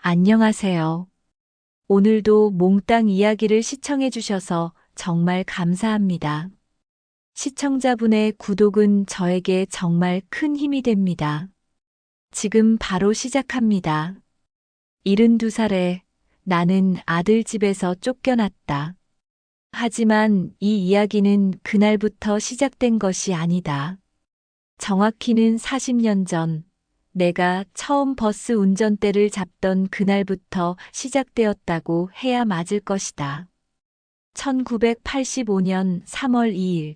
안녕하세요. 오늘도 몽땅 이야기를 시청해 주셔서 정말 감사합니다. 시청자분의 구독은 저에게 정말 큰 힘이 됩니다. 지금 바로 시작합니다. 72살에 나는 아들 집에서 쫓겨났다. 하지만 이 이야기는 그날부터 시작된 것이 아니다. 정확히는 40년 전, 내가 처음 버스 운전대를 잡던 그날부터 시작되었다고 해야 맞을 것이다. 1985년 3월 2일,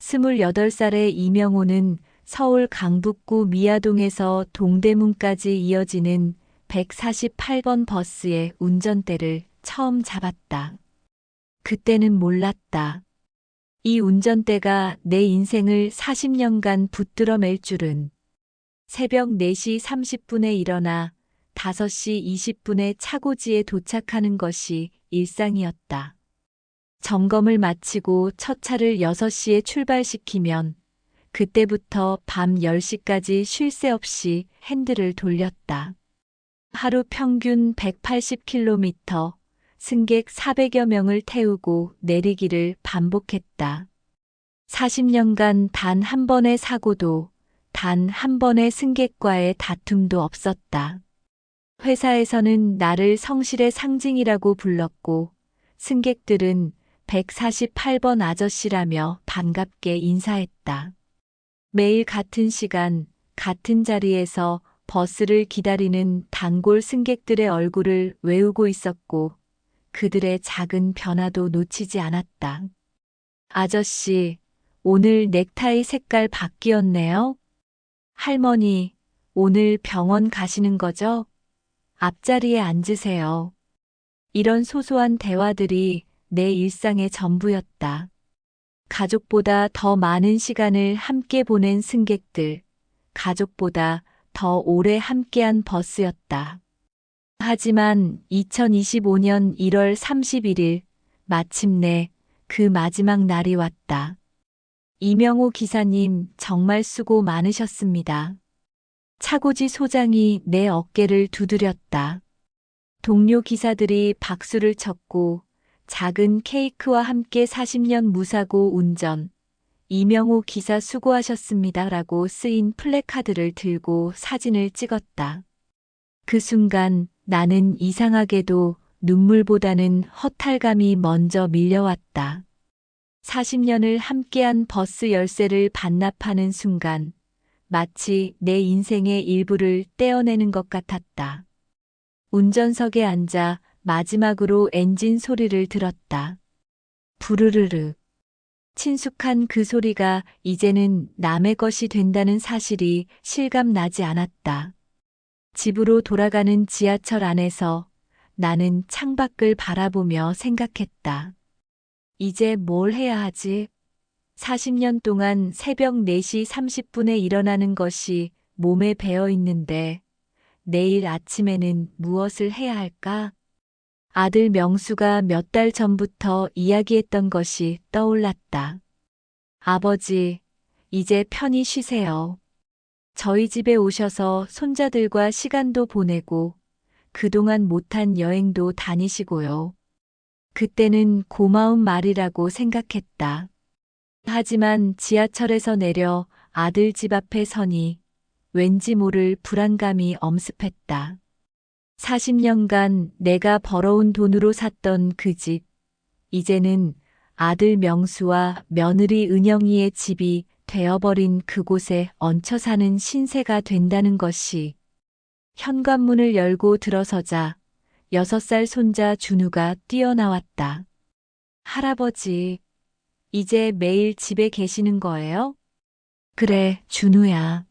28살의 이명호는 서울 강북구 미아동에서 동대문까지 이어지는 148번 버스의 운전대를 처음 잡았다. 그때는 몰랐다. 이 운전대가 내 인생을 40년간 붙들어 맬 줄은. 새벽 4시 30분에 일어나 5시 20분에 차고지에 도착하는 것이 일상이었다. 점검을 마치고 첫 차를 6시에 출발시키면 그때부터 밤 10시까지 쉴 새 없이 핸들을 돌렸다. 하루 평균 180km, 승객 400여 명을 태우고 내리기를 반복했다. 40년간 단 한 번의 사고도 단 한 번의 승객과의 다툼도 없었다. 회사에서는 나를 성실의 상징이라고 불렀고 승객들은 148번 아저씨라며 반갑게 인사했다. 매일 같은 시간, 같은 자리에서 버스를 기다리는 단골 승객들의 얼굴을 외우고 있었고 그들의 작은 변화도 놓치지 않았다. 아저씨, 오늘 넥타이 색깔 바뀌었네요. 할머니, 오늘 병원 가시는 거죠? 앞자리에 앉으세요. 이런 소소한 대화들이 내 일상의 전부였다. 가족보다 더 많은 시간을 함께 보낸 승객들, 가족보다 더 오래 함께한 버스였다. 하지만 2025년 1월 31일, 마침내 그 마지막 날이 왔다. 이명호 기사님, 정말 수고 많으셨습니다. 차고지 소장이 내 어깨를 두드렸다. 동료 기사들이 박수를 쳤고 작은 케이크와 함께 40년 무사고 운전, 이명호 기사 수고하셨습니다라고 쓰인 플래카드를 들고 사진을 찍었다. 그 순간 나는 이상하게도 눈물보다는 허탈감이 먼저 밀려왔다. 40년을 함께한 버스 열쇠를 반납하는 순간 마치 내 인생의 일부를 떼어내는 것 같았다. 운전석에 앉아 마지막으로 엔진 소리를 들었다. 부르르르. 친숙한 그 소리가 이제는 남의 것이 된다는 사실이 실감나지 않았다. 집으로 돌아가는 지하철 안에서 나는 창밖을 바라보며 생각했다. 이제 뭘 해야 하지? 40년 동안 새벽 4시 30분에 일어나는 것이 몸에 배어 있는데 내일 아침에는 무엇을 해야 할까? 아들 명수가 몇 달 전부터 이야기했던 것이 떠올랐다. 아버지, 이제 편히 쉬세요. 저희 집에 오셔서 손자들과 시간도 보내고 그동안 못한 여행도 다니시고요. 그때는 고마운 말이라고 생각했다. 하지만 지하철에서 내려 아들 집 앞에 서니 왠지 모를 불안감이 엄습했다. 40년간 내가 벌어온 돈으로 샀던 그 집, 이제는 아들 명수와 며느리 은영이의 집이 되어버린 그곳에 얹혀 사는 신세가 된다는 것이. 현관문을 열고 들어서자 6살 손자 준우가 뛰어나왔다. 할아버지, 이제 매일 집에 계시는 거예요? 그래, 준우야.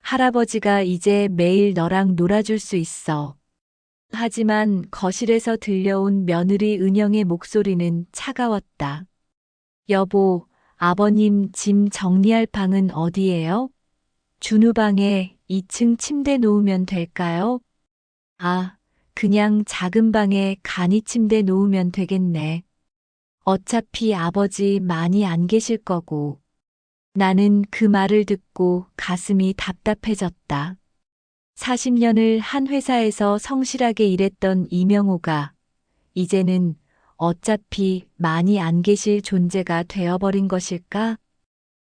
할아버지가 이제 매일 너랑 놀아줄 수 있어. 하지만 거실에서 들려온 며느리 은영의 목소리는 차가웠다. 여보, 아버님 짐 정리할 방은 어디예요? 준우 방에 2층 침대 놓으면 될까요? 아, 그냥 작은 방에 간이 침대 놓으면 되겠네. 어차피 아버지 많이 안 계실 거고. 나는 그 말을 듣고 가슴이 답답해졌다. 40년을 한 회사에서 성실하게 일했던 이명호가 이제는 어차피 많이 안 계실 존재가 되어버린 것일까?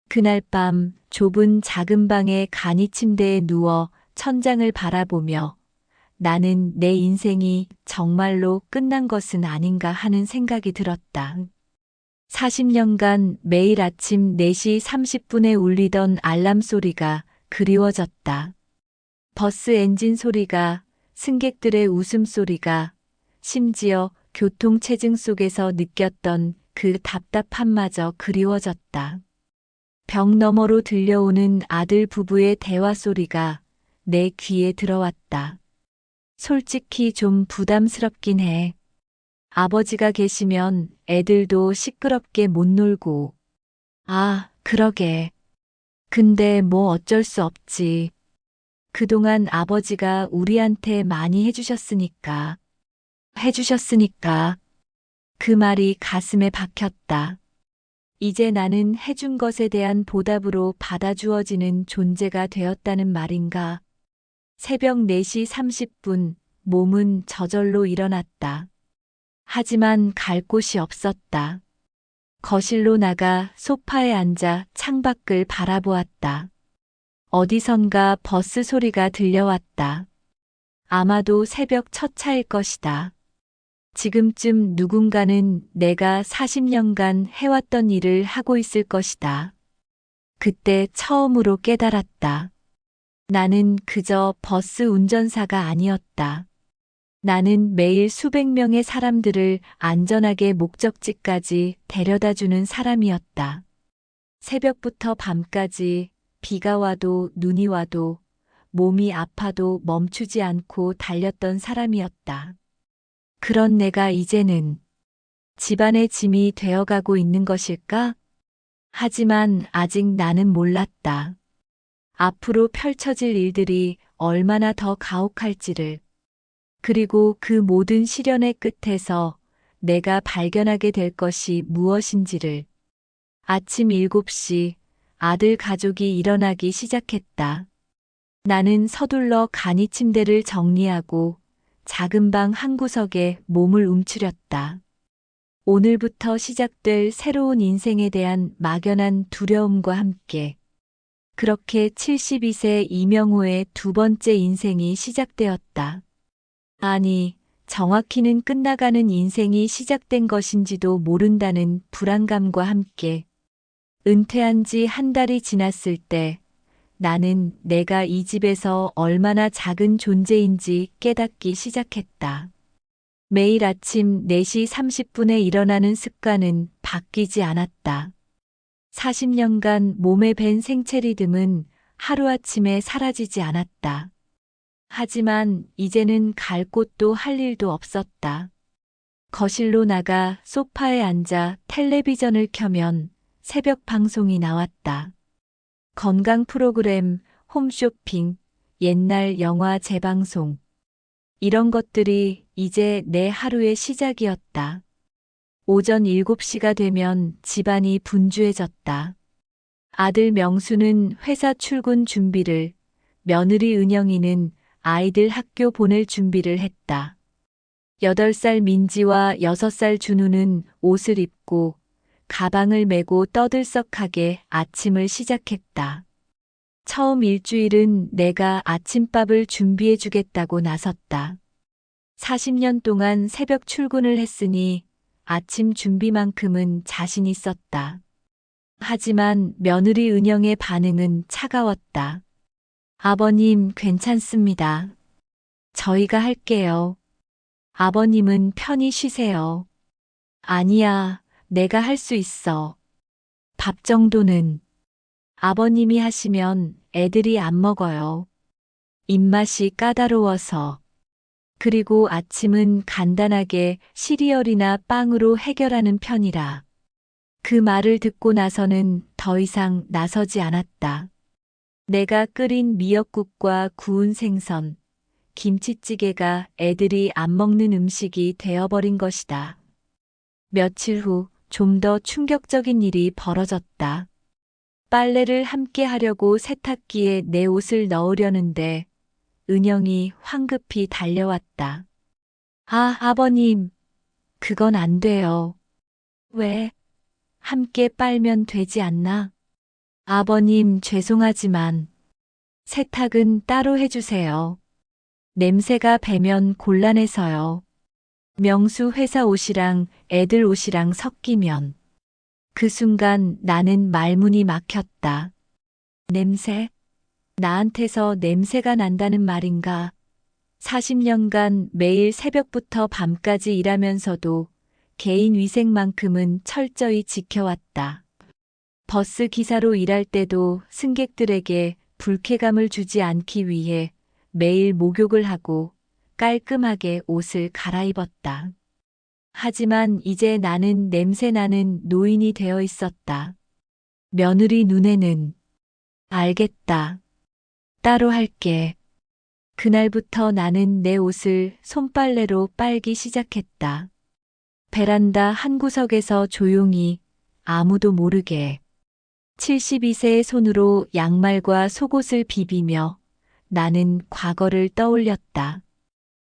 그날 밤 좁은 작은 방의 간이 침대에 누워 천장을 바라보며 나는 내 인생이 정말로 끝난 것은 아닌가 하는 생각이 들었다. 40년간 매일 아침 4시 30분에 울리던 알람 소리가 그리워졌다. 버스 엔진 소리가, 승객들의 웃음소리가, 심지어 교통체증 속에서 느꼈던 그 답답함마저 그리워졌다. 벽 너머로 들려오는 아들 부부의 대화 소리가 내 귀에 들어왔다. 솔직히 좀 부담스럽긴 해. 아버지가 계시면 애들도 시끄럽게 못 놀고. 아, 그러게. 근데 뭐 어쩔 수 없지. 그동안 아버지가 우리한테 많이 해주셨으니까. 그 말이 가슴에 박혔다. 이제 나는 해준 것에 대한 보답으로 받아주어지는 존재가 되었다는 말인가. 새벽 4시 30분, 몸은 저절로 일어났다. 하지만 갈 곳이 없었다. 거실로 나가 소파에 앉아 창밖을 바라보았다. 어디선가 버스 소리가 들려왔다. 아마도 새벽 첫 차일 것이다. 지금쯤 누군가는 내가 40년간 해왔던 일을 하고 있을 것이다. 그때 처음으로 깨달았다. 나는 그저 버스 운전사가 아니었다. 나는 매일 수백 명의 사람들을 안전하게 목적지까지 데려다주는 사람이었다. 새벽부터 밤까지 비가 와도 눈이 와도 몸이 아파도 멈추지 않고 달렸던 사람이었다. 그런 내가 이제는 집안의 짐이 되어가고 있는 것일까? 하지만 아직 나는 몰랐다. 앞으로 펼쳐질 일들이 얼마나 더 가혹할지를, 그리고 그 모든 시련의 끝에서 내가 발견하게 될 것이 무엇인지를. 아침 7시 아들 가족이 일어나기 시작했다. 나는 서둘러 간이 침대를 정리하고 작은 방 한 구석에 몸을 움츠렸다. 오늘부터 시작될 새로운 인생에 대한 막연한 두려움과 함께 그렇게 72세 이명호의 두 번째 인생이 시작되었다. 아니, 정확히는 끝나가는 인생이 시작된 것인지도 모른다는 불안감과 함께 은퇴한 지 한 달이 지났을 때 나는 내가 이 집에서 얼마나 작은 존재인지 깨닫기 시작했다. 매일 아침 4시 30분에 일어나는 습관은 바뀌지 않았다. 40년간 몸에 밴 생체 리듬은 하루아침에 사라지지 않았다. 하지만 이제는 갈 곳도 할 일도 없었다. 거실로 나가 소파에 앉아 텔레비전을 켜면 새벽 방송이 나왔다. 건강 프로그램, 홈쇼핑, 옛날 영화 재방송. 이런 것들이 이제 내 하루의 시작이었다. 오전 7시가 되면 집안이 분주해졌다. 아들 명수는 회사 출근 준비를, 며느리 은영이는 아이들 학교 보낼 준비를 했다. 8살 민지와 6살 준우는 옷을 입고 가방을 메고 떠들썩하게 아침을 시작했다. 처음 일주일은 내가 아침밥을 준비해 주겠다고 나섰다. 40년 동안 새벽 출근을 했으니 아침 준비만큼은 자신 있었다. 하지만 며느리 은영의 반응은 차가웠다. 아버님, 괜찮습니다. 저희가 할게요. 아버님은 편히 쉬세요. 아니야, 내가 할 수 있어. 밥 정도는. 아버님이 하시면 애들이 안 먹어요. 입맛이 까다로워서. 그리고 아침은 간단하게 시리얼이나 빵으로 해결하는 편이라. 그 말을 듣고 나서는 더 이상 나서지 않았다. 내가 끓인 미역국과 구운 생선, 김치찌개가 애들이 안 먹는 음식이 되어버린 것이다. 며칠 후 좀 더 충격적인 일이 벌어졌다. 빨래를 함께 하려고 세탁기에 내 옷을 넣으려는데 은영이 황급히 달려왔다. 아, 아버님, 그건 안 돼요. 왜? 함께 빨면 되지 않나? 아버님, 죄송하지만 세탁은 따로 해주세요. 냄새가 배면 곤란해서요. 명수 회사 옷이랑 애들 옷이랑 섞이면. 그 순간 나는 말문이 막혔다. 냄새? 나한테서 냄새가 난다는 말인가? 40년간 매일 새벽부터 밤까지 일하면서도 개인 위생만큼은 철저히 지켜왔다. 버스 기사로 일할 때도 승객들에게 불쾌감을 주지 않기 위해 매일 목욕을 하고 깔끔하게 옷을 갈아입었다. 하지만 이제 나는 냄새나는 노인이 되어 있었다. 며느리 눈에는 알겠다. 따로 할게. 그날부터 나는 내 옷을 손빨래로 빨기 시작했다. 베란다 한 구석에서 조용히 아무도 모르게 72세의 손으로 양말과 속옷을 비비며 나는 과거를 떠올렸다.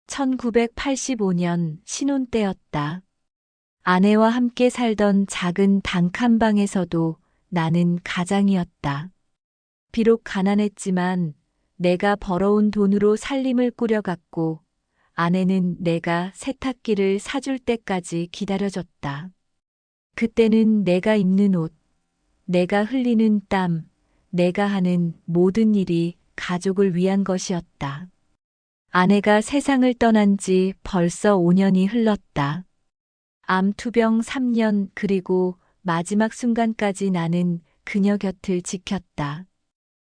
1985년 신혼 때였다. 아내와 함께 살던 작은 단칸방에서도 나는 가장이었다. 비록 가난했지만 내가 벌어온 돈으로 살림을 꾸려갔고 아내는 내가 세탁기를 사줄 때까지 기다려줬다. 그때는 내가 입는 옷, 내가 흘리는 땀, 내가 하는 모든 일이 가족을 위한 것이었다. 아내가 세상을 떠난 지 벌써 5년이 흘렀다. 암투병 3년 그리고 마지막 순간까지 나는 그녀 곁을 지켰다.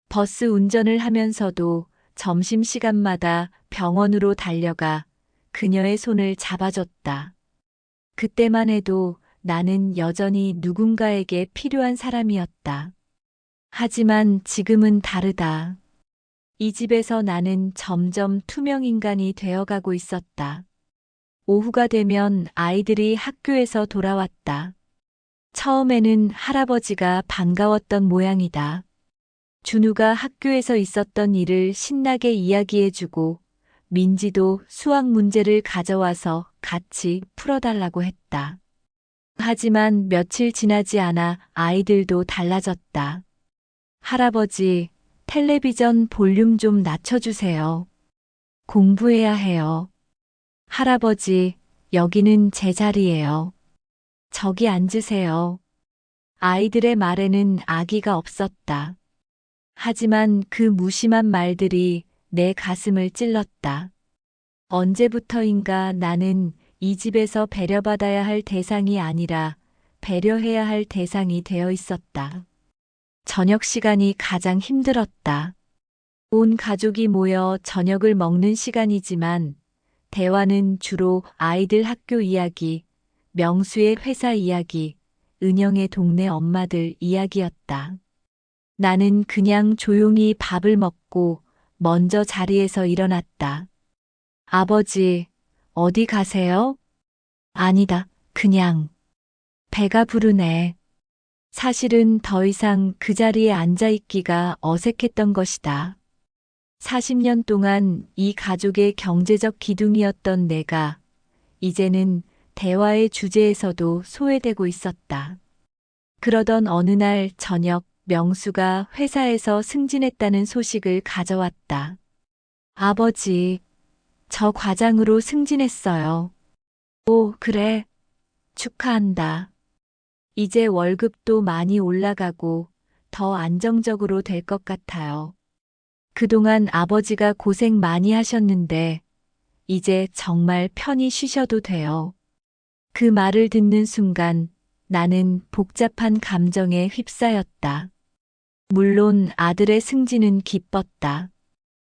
버스 운전을 하면서도 점심시간마다 병원으로 달려가 그녀의 손을 잡아줬다. 그때만 해도 나는 여전히 누군가에게 필요한 사람이었다. 하지만 지금은 다르다. 이 집에서 나는 점점 투명 인간이 되어가고 있었다. 오후가 되면 아이들이 학교에서 돌아왔다. 처음에는 할아버지가 반가웠던 모양이다. 준우가 학교에서 있었던 일을 신나게 이야기해주고 민지도 수학 문제를 가져와서 같이 풀어달라고 했다. 하지만 며칠 지나지 않아 아이들도 달라졌다. 할아버지, 텔레비전 볼륨 좀 낮춰주세요. 공부해야 해요. 할아버지, 여기는 제 자리예요. 저기 앉으세요. 아이들의 말에는 악의가 없었다. 하지만 그 무심한 말들이 내 가슴을 찔렀다. 언제부터인가 나는 이 집에서 배려받아야 할 대상이 아니라 배려해야 할 대상이 되어 있었다. 저녁 시간이 가장 힘들었다. 온 가족이 모여 저녁을 먹는 시간이지만 대화는 주로 아이들 학교 이야기, 명수의 회사 이야기, 은영의 동네 엄마들 이야기였다. 나는 그냥 조용히 밥을 먹고 먼저 자리에서 일어났다. 아버지, 어디 가세요? 아니다, 그냥. 배가 부르네. 사실은 더 이상 그 자리에 앉아있기가 어색했던 것이다. 40년 동안 이 가족의 경제적 기둥이었던 내가 이제는 대화의 주제에서도 소외되고 있었다. 그러던 어느 날 저녁 명수가 회사에서 승진했다는 소식을 가져왔다. 아버지, 저 과장으로 승진했어요. 오, 그래. 축하한다. 이제 월급도 많이 올라가고 더 안정적으로 될 것 같아요. 그동안 아버지가 고생 많이 하셨는데 이제 정말 편히 쉬셔도 돼요. 그 말을 듣는 순간 나는 복잡한 감정에 휩싸였다. 물론 아들의 승진은 기뻤다.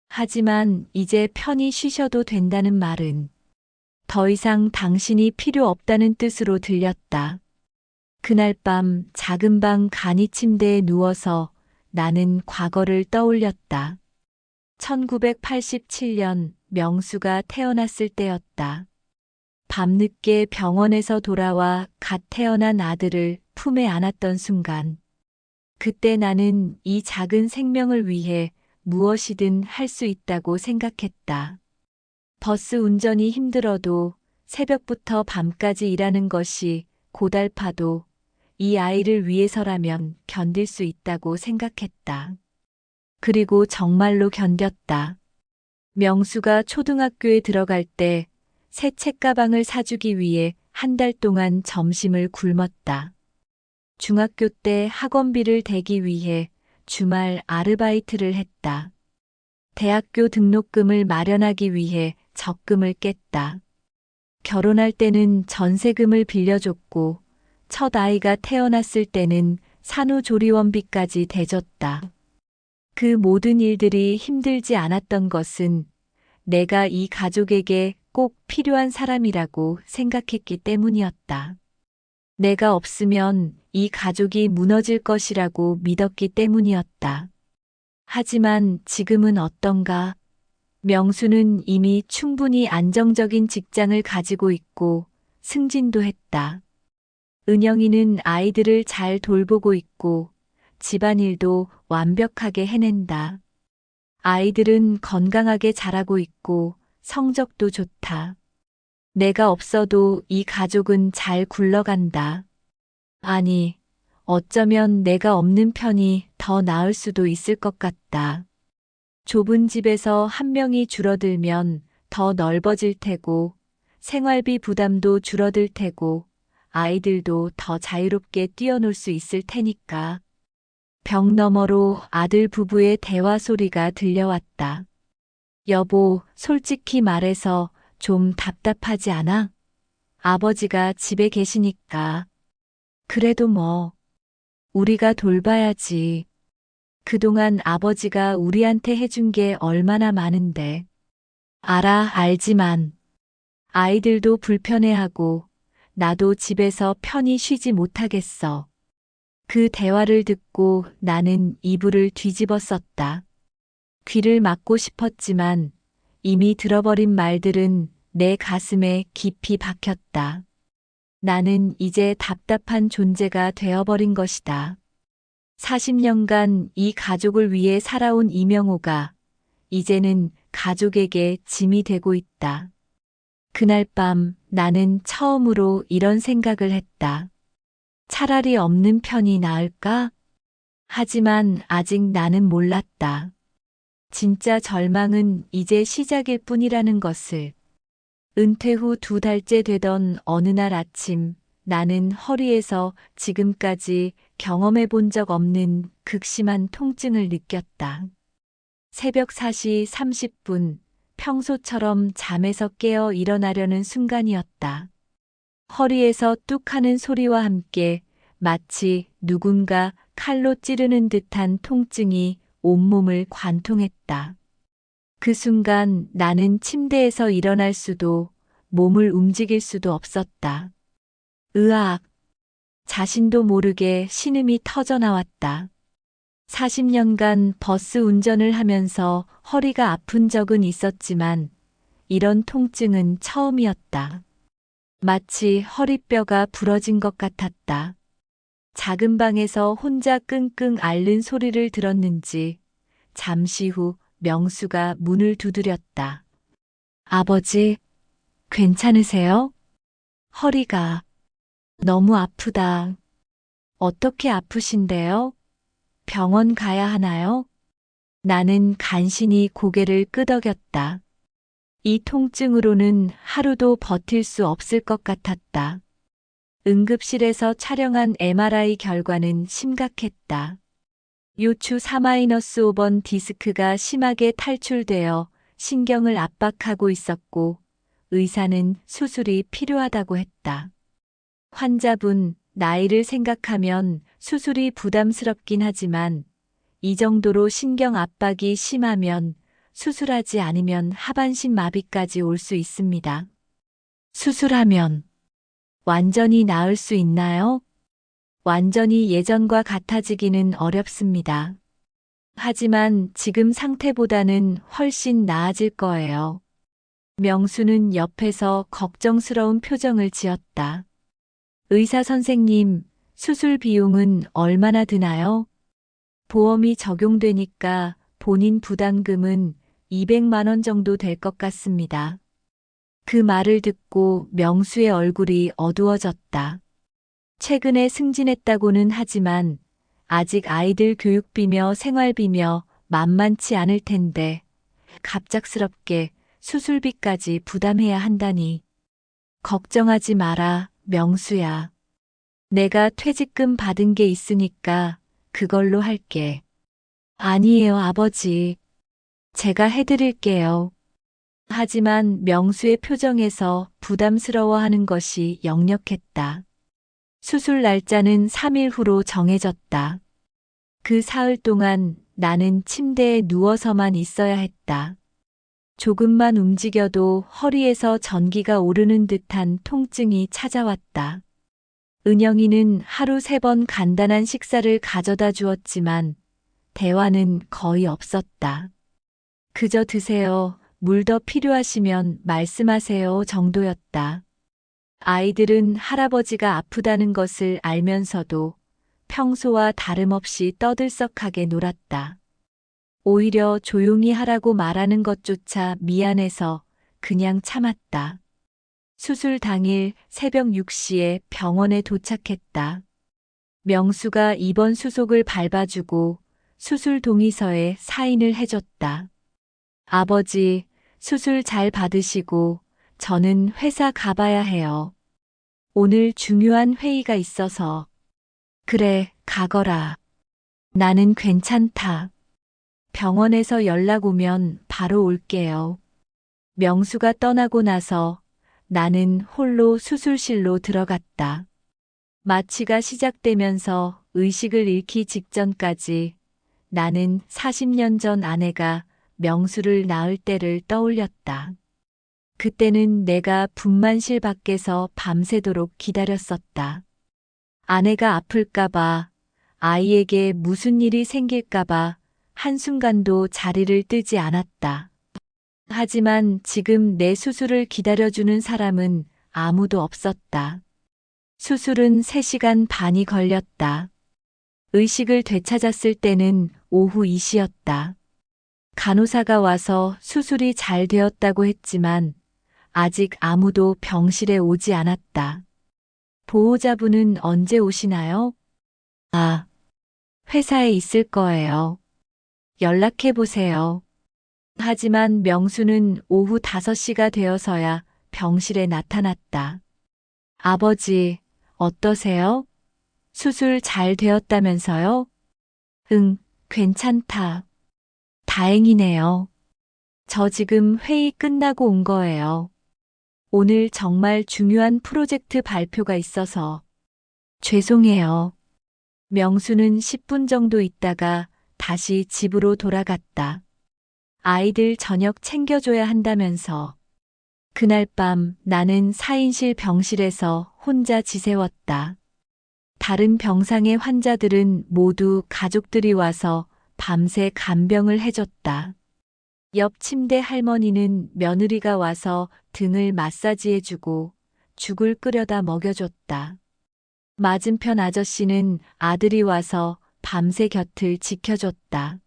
하지만 이제 편히 쉬셔도 된다는 말은 더 이상 당신이 필요 없다는 뜻으로 들렸다. 그날 밤 작은 방 간이 침대에 누워서 나는 과거를 떠올렸다. 1987년 명수가 태어났을 때였다. 밤늦게 병원에서 돌아와 갓 태어난 아들을 품에 안았던 순간. 그때 나는 이 작은 생명을 위해 무엇이든 할 수 있다고 생각했다. 버스 운전이 힘들어도 새벽부터 밤까지 일하는 것이 고달파도 이 아이를 위해서라면 견딜 수 있다고 생각했다. 그리고 정말로 견뎠다. 명수가 초등학교에 들어갈 때 새 책가방을 사주기 위해 한 달 동안 점심을 굶었다. 중학교 때 학원비를 대기 위해 주말 아르바이트를 했다. 대학교 등록금을 마련하기 위해 적금을 깼다. 결혼할 때는 전세금을 빌려줬고 첫 아이가 태어났을 때는 산후조리원비까지 대줬다. 그 모든 일들이 힘들지 않았던 것은 내가 이 가족에게 꼭 필요한 사람이라고 생각했기 때문이었다. 내가 없으면 이 가족이 무너질 것이라고 믿었기 때문이었다. 하지만 지금은 어떤가? 명수는 이미 충분히 안정적인 직장을 가지고 있고 승진도 했다. 은영이는 아이들을 잘 돌보고 있고 집안일도 완벽하게 해낸다. 아이들은 건강하게 자라고 있고 성적도 좋다. 내가 없어도 이 가족은 잘 굴러간다. 아니, 어쩌면 내가 없는 편이 더 나을 수도 있을 것 같다. 좁은 집에서 한 명이 줄어들면 더 넓어질 테고, 생활비 부담도 줄어들 테고, 아이들도 더 자유롭게 뛰어놀 수 있을 테니까. 벽 너머로 아들 부부의 대화 소리가 들려왔다. 여보, 솔직히 말해서 좀 답답하지 않아? 아버지가 집에 계시니까. 그래도 뭐, 우리가 돌봐야지. 그동안 아버지가 우리한테 해준 게 얼마나 많은데. 알지만 아이들도 불편해하고 나도 집에서 편히 쉬지 못하겠어. 그 대화를 듣고 나는 이불을 뒤집었었다. 귀를 막고 싶었지만 이미 들어버린 말들은 내 가슴에 깊이 박혔다. 나는 이제 답답한 존재가 되어버린 것이다. 40년간 이 가족을 위해 살아온 이명호가 이제는 가족에게 짐이 되고 있다. 그날 밤 나는 처음으로 이런 생각을 했다. 차라리 없는 편이 나을까? 하지만 아직 나는 몰랐다. 진짜 절망은 이제 시작일 뿐이라는 것을. 은퇴 후 2달째 되던 어느 날 아침 나는 허리에서 지금까지 경험해 본 적 없는 극심한 통증을 느꼈다. 새벽 4시 30분, 평소처럼 잠에서 깨어 일어나려는 순간이었다. 허리에서 뚝 하는 소리와 함께 마치 누군가 칼로 찌르는 듯한 통증이 온몸을 관통했다. 그 순간 나는 침대에서 일어날 수도 몸을 움직일 수도 없었다. 으악! 자신도 모르게 신음이 터져 나왔다. 40년간 버스 운전을 하면서 허리가 아픈 적은 있었지만 이런 통증은 처음이었다. 마치 허리뼈가 부러진 것 같았다. 작은 방에서 혼자 끙끙 앓는 소리를 들었는지 잠시 후 명수가 문을 두드렸다. 아버지, 괜찮으세요? 허리가 너무 아프다. 어떻게 아프신데요? 병원 가야 하나요? 나는 간신히 고개를 끄덕였다. 이 통증으로는 하루도 버틸 수 없을 것 같았다. 응급실에서 촬영한 MRI 결과는 심각했다. 요추 4-5번 디스크가 심하게 탈출되어 신경을 압박하고 있었고 의사는 수술이 필요하다고 했다. 환자분, 나이를 생각하면 수술이 부담스럽긴 하지만 이 정도로 신경 압박이 심하면 수술하지 않으면 하반신 마비까지 올 수 있습니다. 수술하면 완전히 나을 수 있나요? 완전히 예전과 같아지기는 어렵습니다. 하지만 지금 상태보다는 훨씬 나아질 거예요. 명수는 옆에서 걱정스러운 표정을 지었다. 의사 선생님, 수술 비용은 얼마나 드나요? 보험이 적용되니까 본인 부담금은 200만 원 정도 될 것 같습니다. 그 말을 듣고 명수의 얼굴이 어두워졌다. 최근에 승진했다고는 하지만 아직 아이들 교육비며 생활비며 만만치 않을 텐데 갑작스럽게 수술비까지 부담해야 한다니. 걱정하지 마라, 명수야. 내가 퇴직금 받은 게 있으니까 그걸로 할게. 아니에요, 아버지. 제가 해드릴게요. 하지만 명수의 표정에서 부담스러워하는 것이 역력했다. 수술 날짜는 3일 후로 정해졌다. 그 사흘 동안 나는 침대에 누워서만 있어야 했다. 조금만 움직여도 허리에서 전기가 오르는 듯한 통증이 찾아왔다. 은영이는 하루 3번 간단한 식사를 가져다 주었지만 대화는 거의 없었다. 그저 드세요. 물 더 필요하시면 말씀하세요 정도였다. 아이들은 할아버지가 아프다는 것을 알면서도 평소와 다름없이 떠들썩하게 놀았다. 오히려 조용히 하라고 말하는 것조차 미안해서 그냥 참았다. 수술 당일 새벽 6시에 병원에 도착했다. 명수가 입원 수속을 밟아주고 수술 동의서에 사인을 해줬다. 아버지, 수술 잘 받으시고 저는 회사 가봐야 해요. 오늘 중요한 회의가 있어서. 그래, 가거라. 나는 괜찮다. 병원에서 연락 오면 바로 올게요. 명수가 떠나고 나서 나는 홀로 수술실로 들어갔다. 마취가 시작되면서 의식을 잃기 직전까지 나는 40년 전 아내가 명수를 낳을 때를 떠올렸다. 그때는 내가 분만실 밖에서 밤새도록 기다렸었다. 아내가 아플까봐, 아이에게 무슨 일이 생길까봐 한순간도 자리를 뜨지 않았다. 하지만 지금 내 수술을 기다려주는 사람은 아무도 없었다. 수술은 3시간 반이 걸렸다. 의식을 되찾았을 때는 오후 2시였다. 간호사가 와서 수술이 잘 되었다고 했지만 아직 아무도 병실에 오지 않았다. 보호자분은 언제 오시나요? 아, 회사에 있을 거예요. 연락해 보세요. 하지만 명수는 오후 5시가 되어서야 병실에 나타났다. 아버지, 어떠세요? 수술 잘 되었다면서요? 응, 괜찮다. 다행이네요. 저 지금 회의 끝나고 온 거예요. 오늘 정말 중요한 프로젝트 발표가 있어서. 죄송해요. 명수는 10분 정도 있다가 다시 집으로 돌아갔다. 아이들 저녁 챙겨줘야 한다면서. 그날 밤 나는 4인실 병실에서 혼자 지새웠다. 다른 병상의 환자들은 모두 가족들이 와서 밤새 간병을 해줬다. 옆 침대 할머니는 며느리가 와서 등을 마사지해주고 죽을 끓여다 먹여줬다. 맞은편 아저씨는 아들이 와서 밤새 곁을 지켜줬다.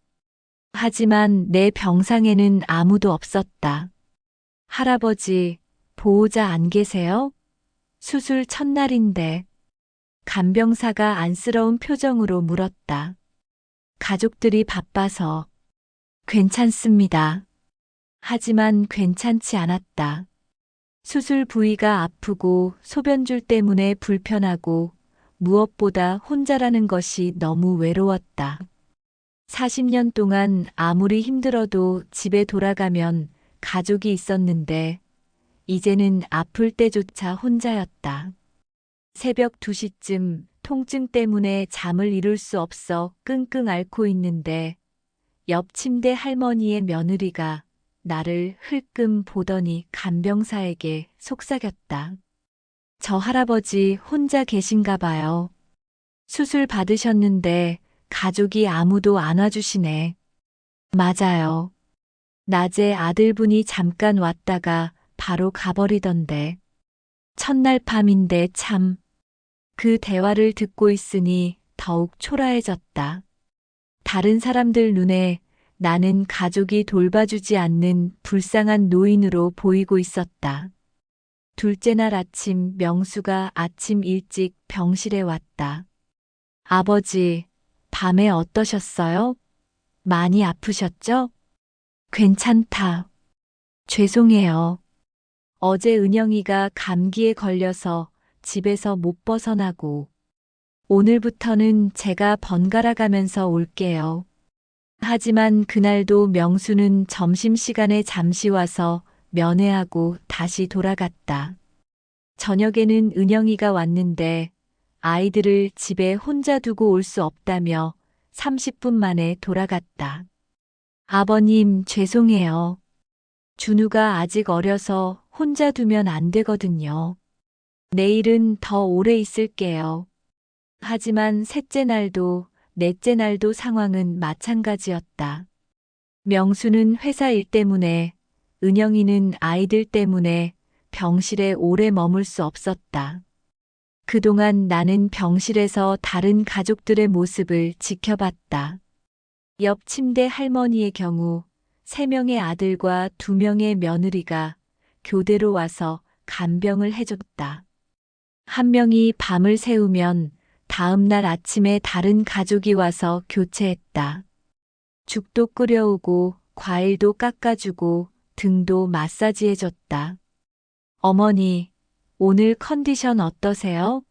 하지만 내 병상에는 아무도 없었다. 할아버지, 보호자 안 계세요? 수술 첫날인데. 간병사가 안쓰러운 표정으로 물었다. 가족들이 바빠서. 괜찮습니다. 하지만 괜찮지 않았다. 수술 부위가 아프고 소변줄 때문에 불편하고 무엇보다 혼자라는 것이 너무 외로웠다. 40년 동안 아무리 힘들어도 집에 돌아가면 가족이 있었는데 이제는 아플 때조차 혼자였다. 새벽 2시쯤 통증 때문에 잠을 이룰 수 없어 끙끙 앓고 있는데 옆 침대 할머니의 며느리가 나를 흘끔 보더니 간병사에게 속삭였다. 저 할아버지 혼자 계신가 봐요. 수술 받으셨는데 가족이 아무도 안 와주시네. 맞아요. 낮에 아들분이 잠깐 왔다가 바로 가버리던데. 첫날 밤인데 참. 그 대화를 듣고 있으니 더욱 초라해졌다. 다른 사람들 눈에 나는 가족이 돌봐주지 않는 불쌍한 노인으로 보이고 있었다. 둘째 날 아침 명수가 아침 일찍 병실에 왔다. 아버지, 밤에 어떠셨어요? 많이 아프셨죠? 괜찮다. 죄송해요. 어제 은영이가 감기에 걸려서 집에서 못 벗어나고 오늘부터는 제가 번갈아 가면서 올게요. 하지만 그날도 명수는 점심시간에 잠시 와서 면회하고 다시 돌아갔다. 저녁에는 은영이가 왔는데 아이들을 집에 혼자 두고 올 수 없다며 30분 만에 돌아갔다. 아버님, 죄송해요. 준우가 아직 어려서 혼자 두면 안 되거든요. 내일은 더 오래 있을게요. 하지만 셋째 날도 넷째 날도 상황은 마찬가지였다. 명수는 회사 일 때문에, 은영이는 아이들 때문에 병실에 오래 머물 수 없었다. 그동안 나는 병실에서 다른 가족들의 모습을 지켜봤다. 옆 침대 할머니의 경우 3명의 아들과 2명의 며느리가 교대로 와서 간병을 해줬다. 한 명이 밤을 새우면 다음 날 아침에 다른 가족이 와서 교체했다. 죽도 끓여오고 과일도 깎아주고 등도 마사지해줬다. 어머니, 오늘 컨디션 어떠세요?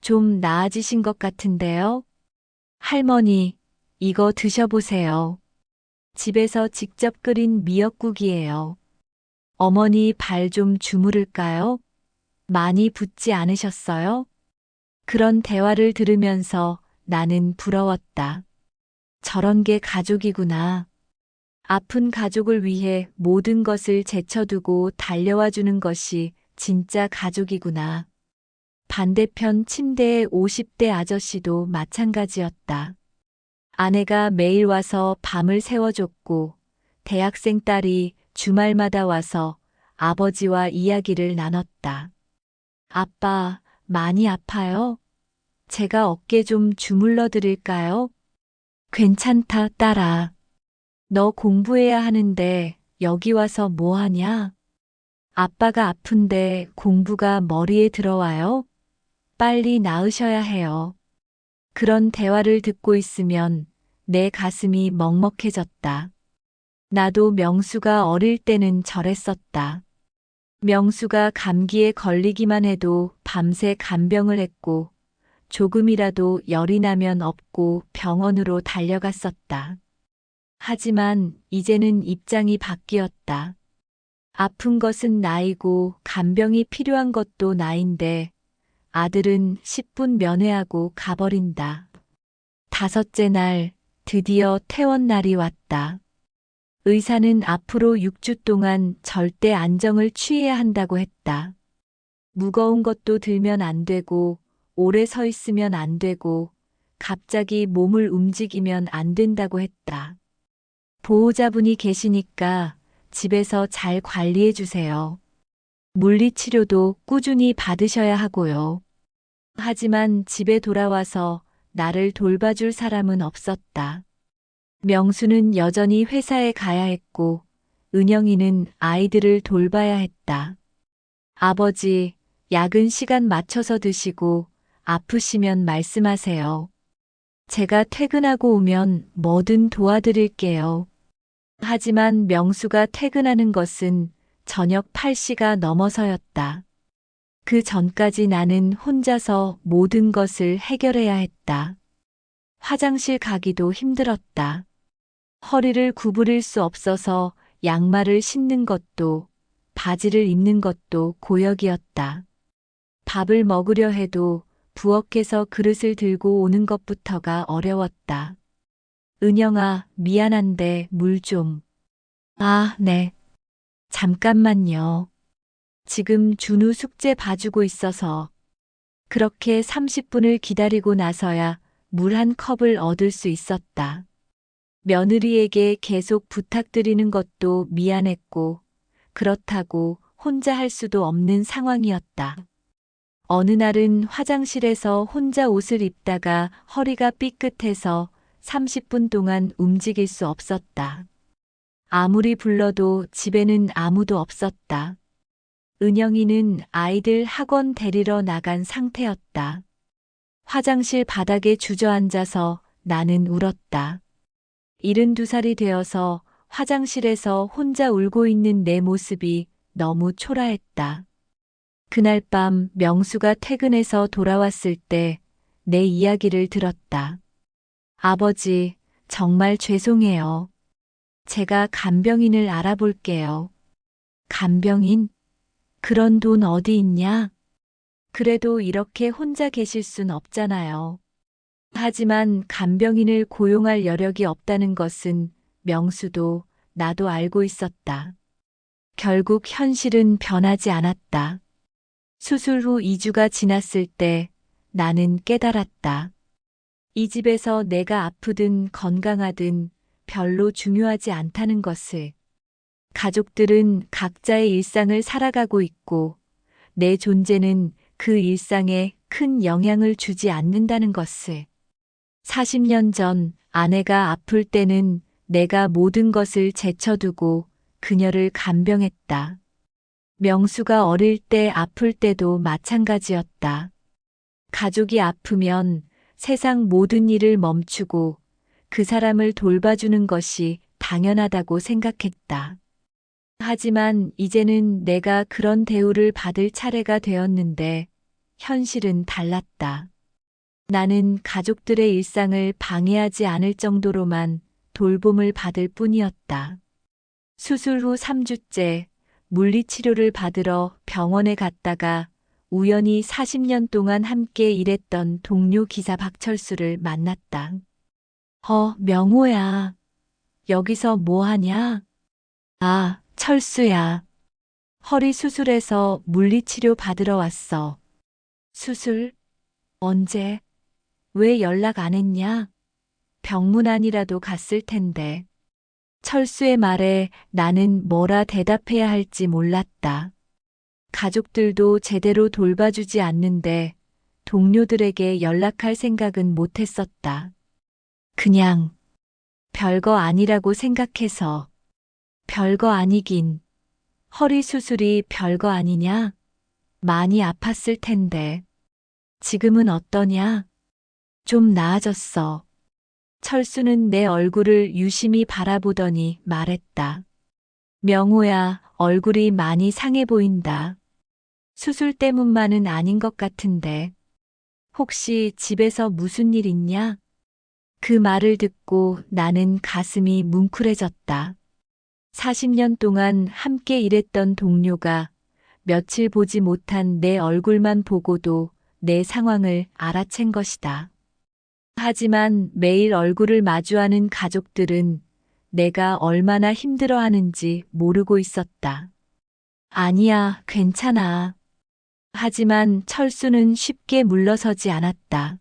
좀 나아지신 것 같은데요? 할머니, 이거 드셔보세요. 집에서 직접 끓인 미역국이에요. 어머니 발 좀 주무를까요? 많이 붓지 않으셨어요? 그런 대화를 들으면서 나는 부러웠다. 저런 게 가족이구나. 아픈 가족을 위해 모든 것을 제쳐두고 달려와 주는 것이 진짜 가족이구나. 반대편 침대의 50대 아저씨도 마찬가지였다. 아내가 매일 와서 밤을 새워줬고, 대학생 딸이 주말마다 와서 아버지와 이야기를 나눴다. 아빠, 많이 아파요? 제가 어깨 좀 주물러 드릴까요? 괜찮다, 딸아. 너 공부해야 하는데 여기 와서 뭐 하냐? 아빠가 아픈데 공부가 머리에 들어와요? 빨리 나으셔야 해요. 그런 대화를 듣고 있으면 내 가슴이 먹먹해졌다. 나도 명수가 어릴 때는 저랬었다. 명수가 감기에 걸리기만 해도 밤새 간병을 했고 조금이라도 열이 나면 업고 병원으로 달려갔었다. 하지만 이제는 입장이 바뀌었다. 아픈 것은 나이고 간병이 필요한 것도 나인데 아들은 10분 면회하고 가버린다. 5째 날 드디어 퇴원 날이 왔다. 의사는 앞으로 6주 동안 절대 안정을 취해야 한다고 했다. 무거운 것도 들면 안 되고 오래 서 있으면 안 되고 갑자기 몸을 움직이면 안 된다고 했다. 보호자분이 계시니까 집에서 잘 관리해 주세요. 물리치료도 꾸준히 받으셔야 하고요. 하지만 집에 돌아와서 나를 돌봐줄 사람은 없었다. 명수는 여전히 회사에 가야 했고, 은영이는 아이들을 돌봐야 했다. 아버지, 약은 시간 맞춰서 드시고, 아프시면 말씀하세요. 제가 퇴근하고 오면 뭐든 도와드릴게요. 하지만 명수가 퇴근하는 것은 저녁 8시가 넘어서였다. 그 전까지 나는 혼자서 모든 것을 해결해야 했다. 화장실 가기도 힘들었다. 허리를 구부릴 수 없어서 양말을 신는 것도 바지를 입는 것도 고역이었다. 밥을 먹으려 해도 부엌에서 그릇을 들고 오는 것부터가 어려웠다. 은영아, 미안한데 물 좀. 아, 네. 잠깐만요. 지금 준우 숙제 봐주고 있어서. 그렇게 30분을 기다리고 나서야 물 한 컵을 얻을 수 있었다. 며느리에게 계속 부탁드리는 것도 미안했고, 그렇다고 혼자 할 수도 없는 상황이었다. 어느 날은 화장실에서 혼자 옷을 입다가 허리가 삐끗해서 30분 동안 움직일 수 없었다. 아무리 불러도 집에는 아무도 없었다. 은영이는 아이들 학원 데리러 나간 상태였다. 화장실 바닥에 주저앉아서 나는 울었다. 72살이 되어서 화장실에서 혼자 울고 있는 내 모습이 너무 초라했다. 그날 밤 명수가 퇴근해서 돌아왔을 때 내 이야기를 들었다. 아버지, 정말 죄송해요. 제가 간병인을 알아볼게요. 간병인? 그런 돈 어디 있냐? 그래도 이렇게 혼자 계실 순 없잖아요. 하지만 간병인을 고용할 여력이 없다는 것은 명수도 나도 알고 있었다. 결국 현실은 변하지 않았다. 수술 후 2주가 지났을 때 나는 깨달았다. 이 집에서 내가 아프든 건강하든 별로 중요하지 않다는 것을. 가족들은 각자의 일상을 살아가고 있고 내 존재는 그 일상에 큰 영향을 주지 않는다는 것을. 40년 전 아내가 아플 때는 내가 모든 것을 제쳐두고 그녀를 간병했다. 명수가 어릴 때 아플 때도 마찬가지였다. 가족이 아프면 세상 모든 일을 멈추고 그 사람을 돌봐주는 것이 당연하다고 생각했다. 하지만 이제는 내가 그런 대우를 받을 차례가 되었는데 현실은 달랐다. 나는 가족들의 일상을 방해하지 않을 정도로만 돌봄을 받을 뿐이었다. 수술 후 3주째 물리치료를 받으러 병원에 갔다가 우연히 40년 동안 함께 일했던 동료 기사 박철수를 만났다. 명호야. 여기서 뭐 하냐? 아, 철수야. 허리 수술해서 물리치료 받으러 왔어. 수술? 언제? 왜 연락 안 했냐? 병문안이라도 갔을 텐데. 철수의 말에 나는 뭐라 대답해야 할지 몰랐다. 가족들도 제대로 돌봐주지 않는데 동료들에게 연락할 생각은 못했었다. 그냥 별거 아니라고 생각해서. 별거 아니긴. 허리 수술이 별거 아니냐? 많이 아팠을 텐데. 지금은 어떠냐? 좀 나아졌어. 철수는 내 얼굴을 유심히 바라보더니 말했다. 명호야, 얼굴이 많이 상해 보인다. 수술 때문만은 아닌 것 같은데. 혹시 집에서 무슨 일 있냐? 그 말을 듣고 나는 가슴이 뭉클해졌다. 40년 동안 함께 일했던 동료가 며칠 보지 못한 내 얼굴만 보고도 내 상황을 알아챈 것이다. 하지만 매일 얼굴을 마주하는 가족들은 내가 얼마나 힘들어하는지 모르고 있었다. 아니야, 괜찮아. 하지만 철수는 쉽게 물러서지 않았다.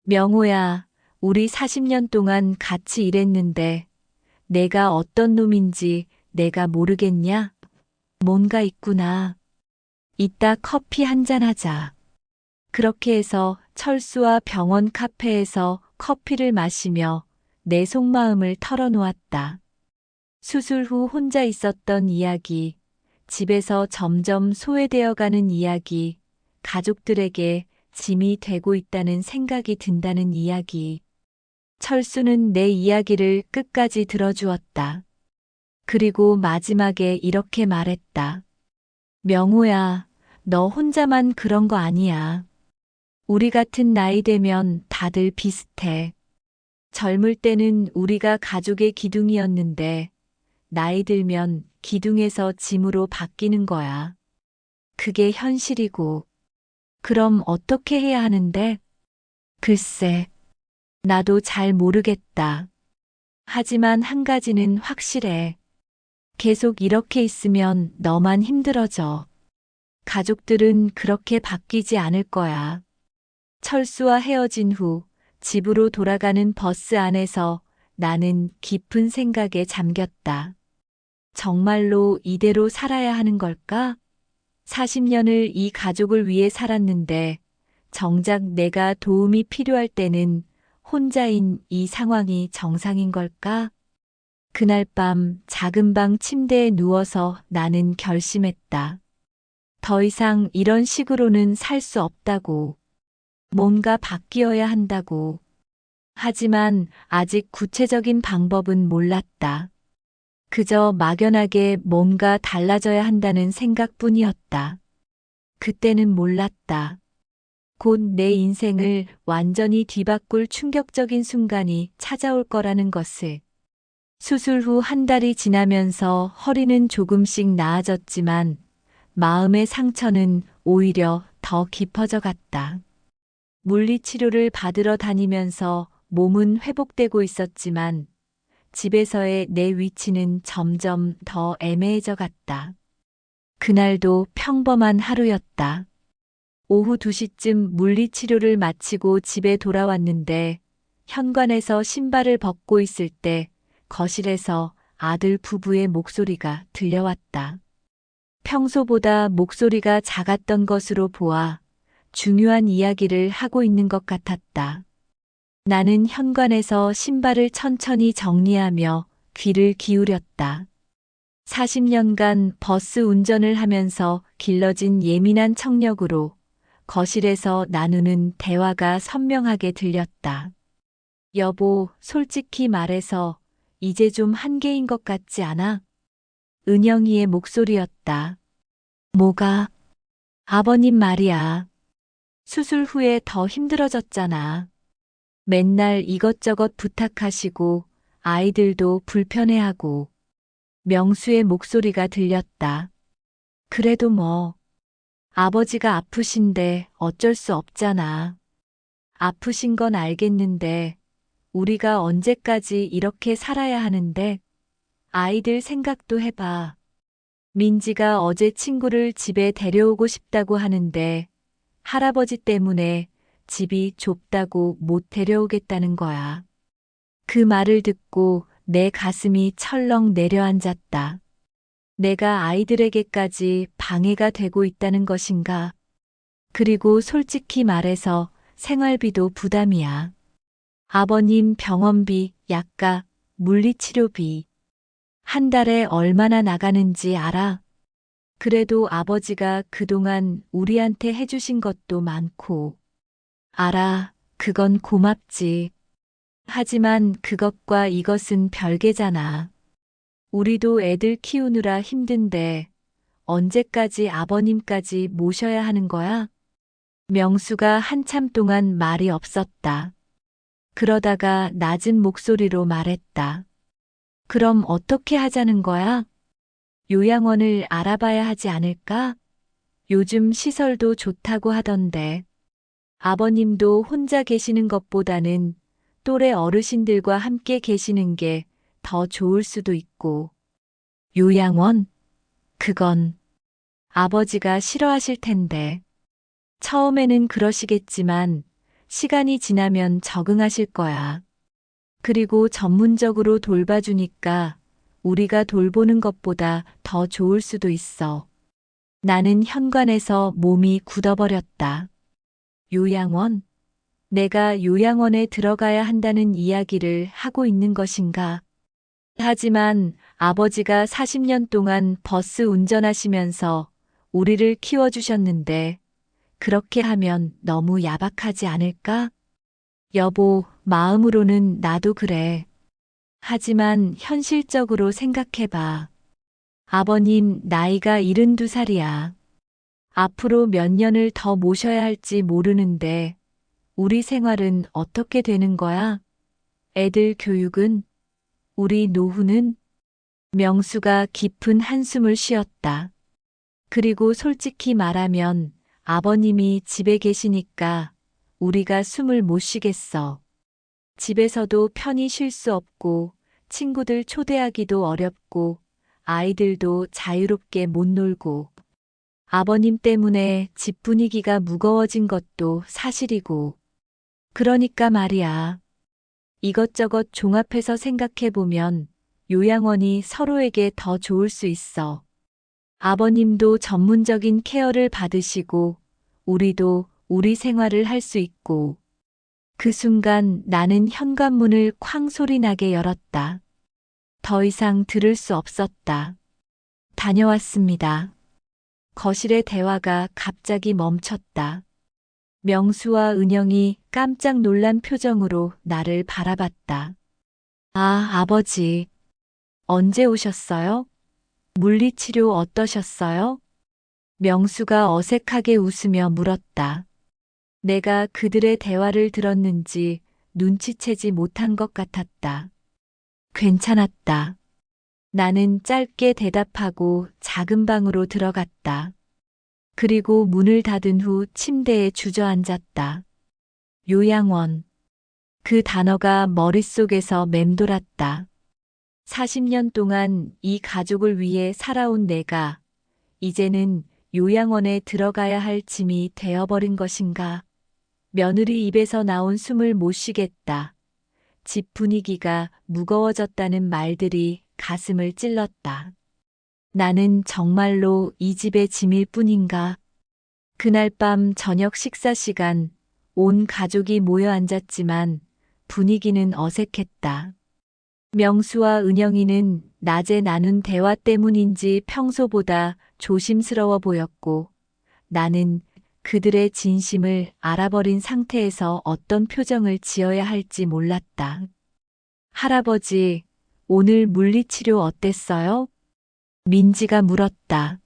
명호야, 우리 40년 동안 같이 일했는데 내가 어떤 놈인지 내가 모르겠냐? 뭔가 있구나. 이따 커피 한잔 하자. 그렇게 해서 철수와 병원 카페에서 커피를 마시며 내 속마음을 털어놓았다. 수술 후 혼자 있었던 이야기, 집에서 점점 소외되어 가는 이야기, 가족들에게 짐이 되고 있다는 생각이 든다는 이야기. 철수는 내 이야기를 끝까지 들어주었다. 그리고 마지막에 이렇게 말했다. 명호야, 너 혼자만 그런 거 아니야. 우리 같은 나이 되면 다들 비슷해. 젊을 때는 우리가 가족의 기둥이었는데, 나이 들면 기둥에서 짐으로 바뀌는 거야. 그게 현실이고. 그럼 어떻게 해야 하는데? 글쎄, 나도 잘 모르겠다. 하지만 한 가지는 확실해. 계속 이렇게 있으면 너만 힘들어져. 가족들은 그렇게 바뀌지 않을 거야. 철수와 헤어진 후 집으로 돌아가는 버스 안에서 나는 깊은 생각에 잠겼다. 정말로 이대로 살아야 하는 걸까? 40년을 이 가족을 위해 살았는데 정작 내가 도움이 필요할 때는 혼자인 이 상황이 정상인 걸까? 그날 밤 작은 방 침대에 누워서 나는 결심했다. 더 이상 이런 식으로는 살 수 없다고. 뭔가 바뀌어야 한다고. 하지만 아직 구체적인 방법은 몰랐다. 그저 막연하게 뭔가 달라져야 한다는 생각뿐이었다. 그때는 몰랐다. 곧 내 인생을 완전히 뒤바꿀 충격적인 순간이 찾아올 거라는 것을. 수술 후 한 달이 지나면서 허리는 조금씩 나아졌지만 마음의 상처는 오히려 더 깊어져 갔다. 물리치료를 받으러 다니면서 몸은 회복되고 있었지만 집에서의 내 위치는 점점 더 애매해져 갔다. 그날도 평범한 하루였다. 오후 2시쯤 물리치료를 마치고 집에 돌아왔는데 현관에서 신발을 벗고 있을 때 거실에서 아들 부부의 목소리가 들려왔다. 평소보다 목소리가 작았던 것으로 보아 중요한 이야기를 하고 있는 것 같았다. 나는 현관에서 신발을 천천히 정리하며 귀를 기울였다. 40년간 버스 운전을 하면서 길러진 예민한 청력으로 거실에서 나누는 대화가 선명하게 들렸다. 여보, 솔직히 말해서 이제 좀 한계인 것 같지 않아? 은영이의 목소리였다. 뭐가? 아버님 말이야. 수술 후에 더 힘들어졌잖아. 맨날 이것저것 부탁하시고 아이들도 불편해하고. 명수의 목소리가 들렸다. 그래도 뭐. 아버지가 아프신데 어쩔 수 없잖아. 아프신 건 알겠는데 우리가 언제까지 이렇게 살아야 하는데? 아이들 생각도 해봐. 민지가 어제 친구를 집에 데려오고 싶다고 하는데 할아버지 때문에 집이 좁다고 못 데려오겠다는 거야. 그 말을 듣고 내 가슴이 철렁 내려앉았다. 내가 아이들에게까지 방해가 되고 있다는 것인가? 그리고 솔직히 말해서 생활비도 부담이야. 아버님 병원비, 약가, 물리치료비. 한 달에 얼마나 나가는지 알아? 그래도 아버지가 그동안 우리한테 해주신 것도 많고. 알아, 그건 고맙지. 하지만 그것과 이것은 별개잖아. 우리도 애들 키우느라 힘든데 언제까지 아버님까지 모셔야 하는 거야? 명수가 한참 동안 말이 없었다. 그러다가 낮은 목소리로 말했다. 그럼 어떻게 하자는 거야? 요양원을 알아봐야 하지 않을까? 요즘 시설도 좋다고 하던데. 아버님도 혼자 계시는 것보다는 또래 어르신들과 함께 계시는 게 더 좋을 수도 있고. 요양원? 그건 아버지가 싫어하실 텐데. 처음에는 그러시겠지만 시간이 지나면 적응하실 거야. 그리고 전문적으로 돌봐주니까 우리가 돌보는 것보다 더 좋을 수도 있어. 나는 현관에서 몸이 굳어버렸다. 요양원? 내가 요양원에 들어가야 한다는 이야기를 하고 있는 것인가? 하지만 아버지가 40년 동안 버스 운전하시면서 우리를 키워주셨는데 그렇게 하면 너무 야박하지 않을까? 여보, 마음으로는 나도 그래. 하지만 현실적으로 생각해봐. 아버님 나이가 72살이야. 앞으로 몇 년을 더 모셔야 할지 모르는데 우리 생활은 어떻게 되는 거야? 애들 교육은? 우리 노후는? 명수가 깊은 한숨을 쉬었다. 그리고 솔직히 말하면 아버님이 집에 계시니까 우리가 숨을 못 쉬겠어. 집에서도 편히 쉴 수 없고 친구들 초대하기도 어렵고 아이들도 자유롭게 못 놀고 아버님 때문에 집 분위기가 무거워진 것도 사실이고 그러니까 말이야. 이것저것 종합해서 생각해보면 요양원이 서로에게 더 좋을 수 있어. 아버님도 전문적인 케어를 받으시고 우리도 우리 생활을 할 수 있고 그 순간 나는 현관문을 쾅 소리나게 열었다. 더 이상 들을 수 없었다. 다녀왔습니다. 거실의 대화가 갑자기 멈췄다. 명수와 은영이 깜짝 놀란 표정으로 나를 바라봤다. 아, 아버지. 언제 오셨어요? 물리치료 어떠셨어요? 명수가 어색하게 웃으며 물었다. 내가 그들의 대화를 들었는지 눈치채지 못한 것 같았다. 괜찮았다. 나는 짧게 대답하고 작은 방으로 들어갔다. 그리고 문을 닫은 후 침대에 주저앉았다. 요양원. 그 단어가 머릿속에서 맴돌았다. 40년 동안 이 가족을 위해 살아온 내가 이제는 요양원에 들어가야 할 짐이 되어버린 것인가? 며느리 입에서 나온 숨을 못 쉬겠다. 집 분위기가 무거워졌다는 말들이 가슴을 찔렀다. 나는 정말로 이 집의 짐일 뿐인가? 그날 밤 저녁 식사 시간, 온 가족이 모여 앉았지만 분위기는 어색했다. 명수와 은영이는 낮에 나눈 대화 때문인지 평소보다 조심스러워 보였고, 나는 그들의 진심을 알아버린 상태에서 어떤 표정을 지어야 할지 몰랐다. 할아버지, 오늘 물리치료 어땠어요? 민지가 물었다.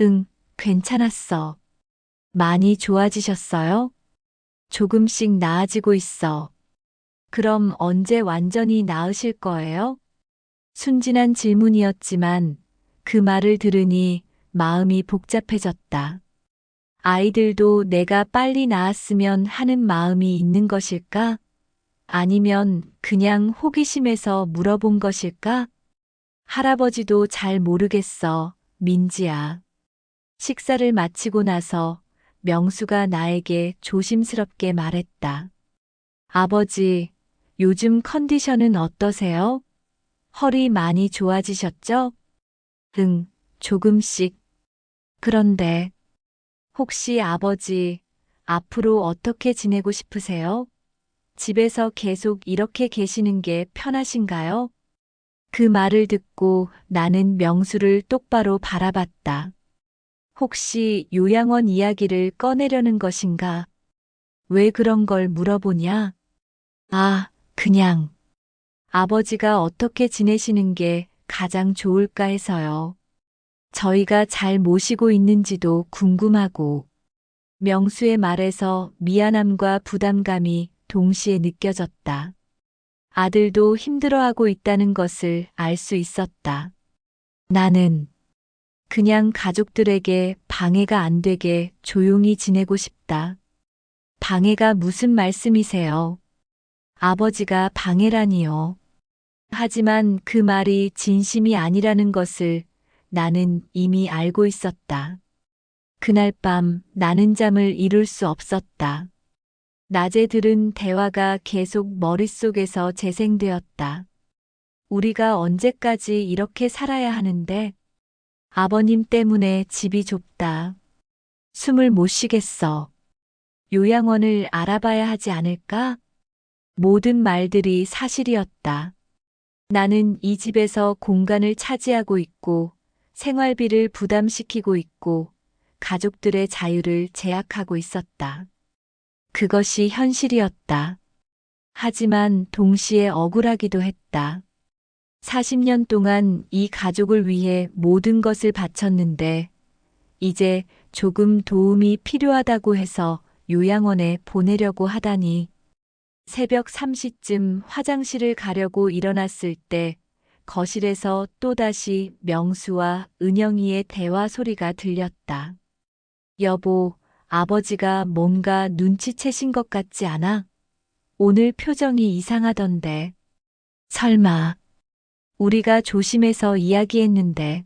응, 괜찮았어. 많이 좋아지셨어요? 조금씩 나아지고 있어. 그럼 언제 완전히 나으실 거예요? 순진한 질문이었지만 그 말을 들으니 마음이 복잡해졌다. 아이들도 내가 빨리 나았으면 하는 마음이 있는 것일까? 아니면 그냥 호기심에서 물어본 것일까? 할아버지도 잘 모르겠어, 민지야. 식사를 마치고 나서 명수가 나에게 조심스럽게 말했다. 아버지, 요즘 컨디션은 어떠세요? 허리 많이 좋아지셨죠? 응, 조금씩. 그런데 혹시 아버지, 앞으로 어떻게 지내고 싶으세요? 집에서 계속 이렇게 계시는 게 편하신가요? 그 말을 듣고 나는 명수를 똑바로 바라봤다. 혹시 요양원 이야기를 꺼내려는 것인가? 왜 그런 걸 물어보냐? 아, 그냥 아버지가 어떻게 지내시는 게 가장 좋을까 해서요. 저희가 잘 모시고 있는지도 궁금하고. 명수의 말에서 미안함과 부담감이 동시에 느껴졌다. 아들도 힘들어하고 있다는 것을 알 수 있었다. 나는 그냥 가족들에게 방해가 안 되게 조용히 지내고 싶다. 방해가 무슨 말씀이세요? 아버지가 방해라니요. 하지만 그 말이 진심이 아니라는 것을 나는 이미 알고 있었다. 그날 밤 나는 잠을 이룰 수 없었다. 낮에 들은 대화가 계속 머릿속에서 재생되었다. 우리가 언제까지 이렇게 살아야 하는데? 아버님 때문에 집이 좁다. 숨을 못 쉬겠어. 요양원을 알아봐야 하지 않을까? 모든 말들이 사실이었다. 나는 이 집에서 공간을 차지하고 있고, 생활비를 부담시키고 있고, 가족들의 자유를 제약하고 있었다. 그것이 현실이었다. 하지만 동시에 억울하기도 했다. 40년 동안 이 가족을 위해 모든 것을 바쳤는데, 이제 조금 도움이 필요하다고 해서 요양원에 보내려고 하다니. 새벽 3시쯤 화장실을 가려고 일어났을 때 거실에서 또다시 명수와 은영이의 대화 소리가 들렸다. 여보, 아버지가 뭔가 눈치채신 것 같지 않아? 오늘 표정이 이상하던데. 설마, 우리가 조심해서 이야기했는데.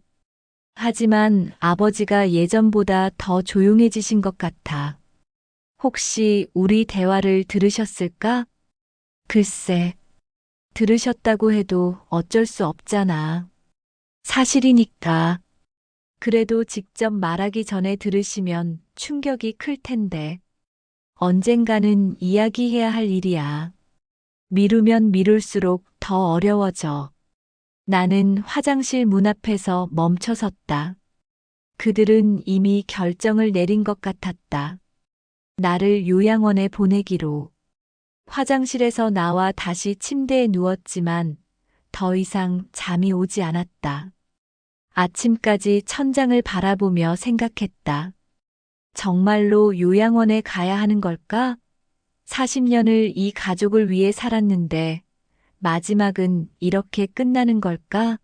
하지만 아버지가 예전보다 더 조용해지신 것 같아. 혹시 우리 대화를 들으셨을까? 글쎄, 들으셨다고 해도 어쩔 수 없잖아. 사실이니까. 그래도 직접 말하기 전에 들으시면 충격이 클 텐데. 언젠가는 이야기해야 할 일이야. 미루면 미룰수록 더 어려워져. 나는 화장실 문 앞에서 멈춰섰다. 그들은 이미 결정을 내린 것 같았다. 나를 요양원에 보내기로. 화장실에서 나와 다시 침대에 누웠지만 더 이상 잠이 오지 않았다. 아침까지 천장을 바라보며 생각했다. 정말로 요양원에 가야 하는 걸까? 40년을 이 가족을 위해 살았는데 마지막은 이렇게 끝나는 걸까?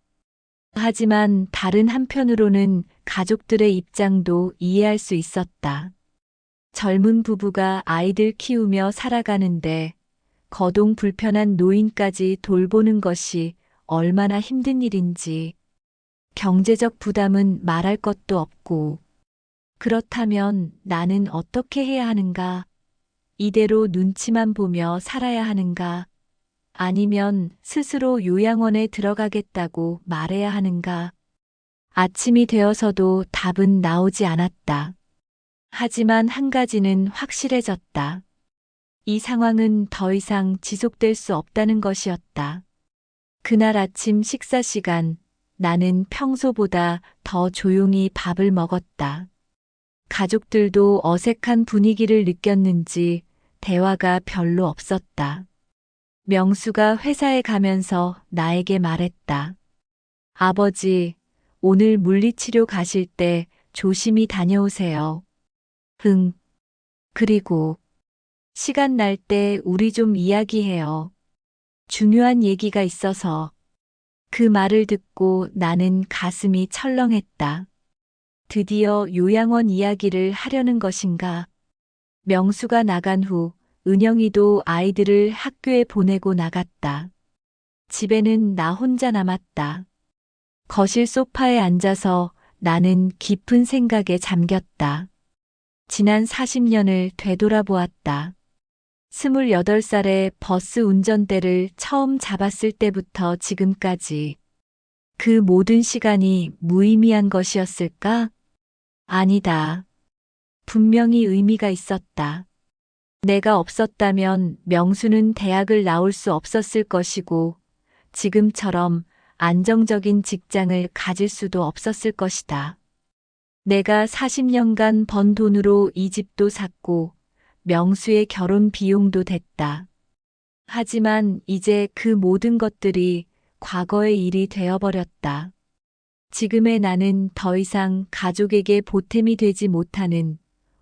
하지만 다른 한편으로는 가족들의 입장도 이해할 수 있었다. 젊은 부부가 아이들 키우며 살아가는데 거동 불편한 노인까지 돌보는 것이 얼마나 힘든 일인지. 경제적 부담은 말할 것도 없고. 그렇다면 나는 어떻게 해야 하는가? 이대로 눈치만 보며 살아야 하는가? 아니면 스스로 요양원에 들어가겠다고 말해야 하는가? 아침이 되어서도 답은 나오지 않았다. 하지만 한 가지는 확실해졌다. 이 상황은 더 이상 지속될 수 없다는 것이었다. 그날 아침 식사 시간, 나는 평소보다 더 조용히 밥을 먹었다. 가족들도 어색한 분위기를 느꼈는지 대화가 별로 없었다. 명수가 회사에 가면서 나에게 말했다. 아버지, 오늘 물리치료 가실 때 조심히 다녀오세요. 응. 그리고 시간 날 때 우리 좀 이야기해요. 중요한 얘기가 있어서. 그 말을 듣고 나는 가슴이 철렁했다. 드디어 요양원 이야기를 하려는 것인가? 명수가 나간 후 은영이도 아이들을 학교에 보내고 나갔다. 집에는 나 혼자 남았다. 거실 소파에 앉아서 나는 깊은 생각에 잠겼다. 지난 40년을 되돌아보았다. 28살에 버스 운전대를 처음 잡았을 때부터 지금까지 그 모든 시간이 무의미한 것이었을까? 아니다. 분명히 의미가 있었다. 내가 없었다면 명수는 대학을 나올 수 없었을 것이고 지금처럼 안정적인 직장을 가질 수도 없었을 것이다. 내가 40년간 번 돈으로 이 집도 샀고 명수의 결혼 비용도 됐다. 하지만 이제 그 모든 것들이 과거의 일이 되어버렸다. 지금의 나는 더 이상 가족에게 보탬이 되지 못하는,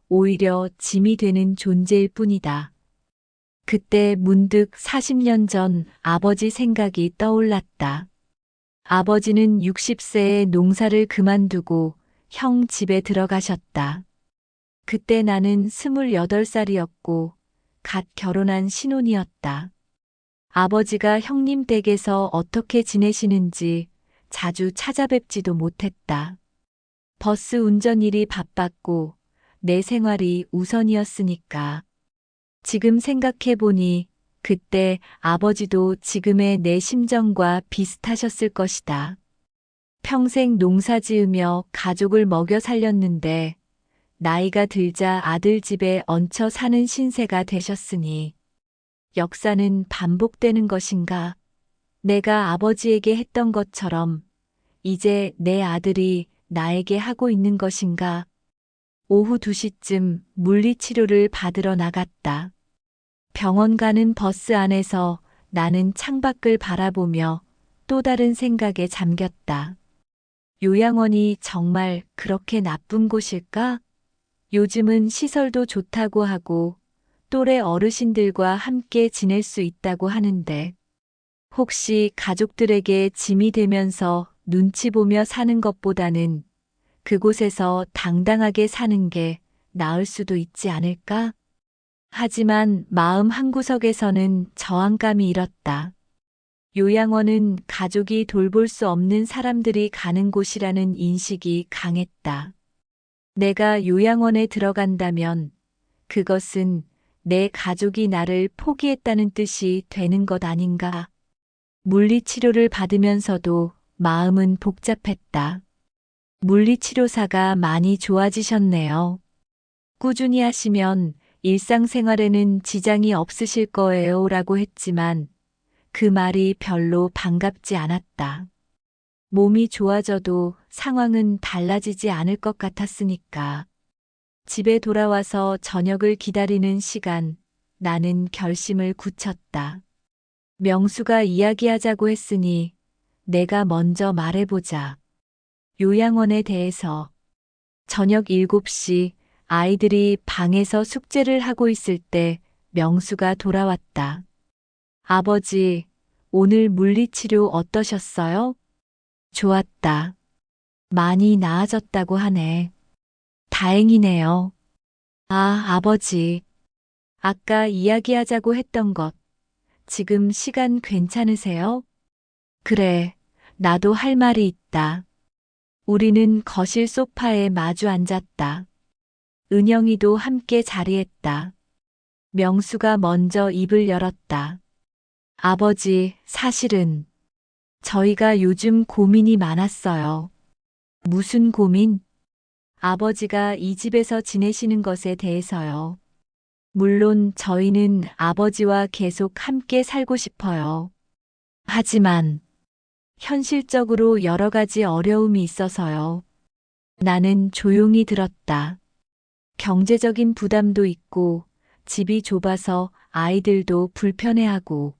오히려 짐이 되는 존재일 뿐이다. 그때 문득 40년 전 아버지 생각이 떠올랐다. 아버지는 60세에 농사를 그만두고 형 집에 들어가셨다. 그때 나는 28살이었고 갓 결혼한 신혼이었다. 아버지가 형님 댁에서 어떻게 지내시는지 자주 찾아뵙지도 못했다. 버스 운전 일이 바빴고 내 생활이 우선이었으니까. 지금 생각해보니 그때 아버지도 지금의 내 심정과 비슷하셨을 것이다. 평생 농사 지으며 가족을 먹여 살렸는데 나이가 들자 아들 집에 얹혀 사는 신세가 되셨으니 역사는 반복되는 것인가? 내가 아버지에게 했던 것처럼 이제 내 아들이 나에게 하고 있는 것인가? 오후 2시쯤 물리치료를 받으러 나갔다. 병원 가는 버스 안에서 나는 창밖을 바라보며 또 다른 생각에 잠겼다. 요양원이 정말 그렇게 나쁜 곳일까? 요즘은 시설도 좋다고 하고 또래 어르신들과 함께 지낼 수 있다고 하는데 혹시 가족들에게 짐이 되면서 눈치 보며 사는 것보다는 그곳에서 당당하게 사는 게 나을 수도 있지 않을까? 하지만 마음 한구석에서는 저항감이 일었다. 요양원은 가족이 돌볼 수 없는 사람들이 가는 곳이라는 인식이 강했다. 내가 요양원에 들어간다면 그것은 내 가족이 나를 포기했다는 뜻이 되는 것 아닌가. 물리치료를 받으면서도 마음은 복잡했다. 물리치료사가 많이 좋아지셨네요. 꾸준히 하시면 일상생활에는 지장이 없으실 거예요 라고 했지만 그 말이 별로 반갑지 않았다. 몸이 좋아져도 상황은 달라지지 않을 것 같았으니까. 집에 돌아와서 저녁을 기다리는 시간, 나는 결심을 굳혔다. 명수가 이야기하자고 했으니 내가 먼저 말해보자. 요양원에 대해서. 저녁 7시 아이들이 방에서 숙제를 하고 있을 때 명수가 돌아왔다. 아버지, 오늘 물리치료 어떠셨어요? 좋았다. 많이 나아졌다고 하네. 다행이네요. 아, 아버지. 아까 이야기하자고 했던 것. 지금 시간 괜찮으세요? 그래, 나도 할 말이 있다. 우리는 거실 소파에 마주 앉았다. 은영이도 함께 자리했다. 명수가 먼저 입을 열었다. 아버지, 사실은 저희가 요즘 고민이 많았어요. 무슨 고민? 아버지가 이 집에서 지내시는 것에 대해서요. 물론 저희는 아버지와 계속 함께 살고 싶어요. 하지만 현실적으로 여러 가지 어려움이 있어서요. 나는 조용히 들었다. 경제적인 부담도 있고, 집이 좁아서 아이들도 불편해하고,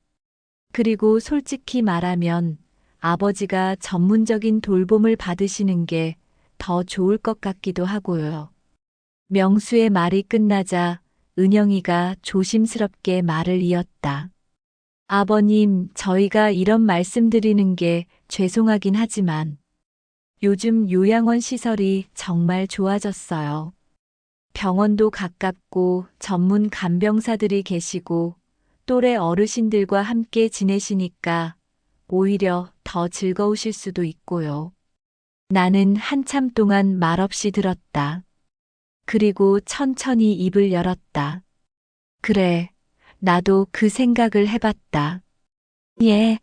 그리고 솔직히 말하면 아버지가 전문적인 돌봄을 받으시는 게 더 좋을 것 같기도 하고요. 명수의 말이 끝나자 은영이가 조심스럽게 말을 이었다. 아버님, 저희가 이런 말씀드리는 게 죄송하긴 하지만 요즘 요양원 시설이 정말 좋아졌어요. 병원도 가깝고 전문 간병사들이 계시고 또래 어르신들과 함께 지내시니까 오히려 더 즐거우실 수도 있고요. 나는 한참 동안 말없이 들었다. 그리고 천천히 입을 열었다. 그래, 나도 그 생각을 해봤다. 예,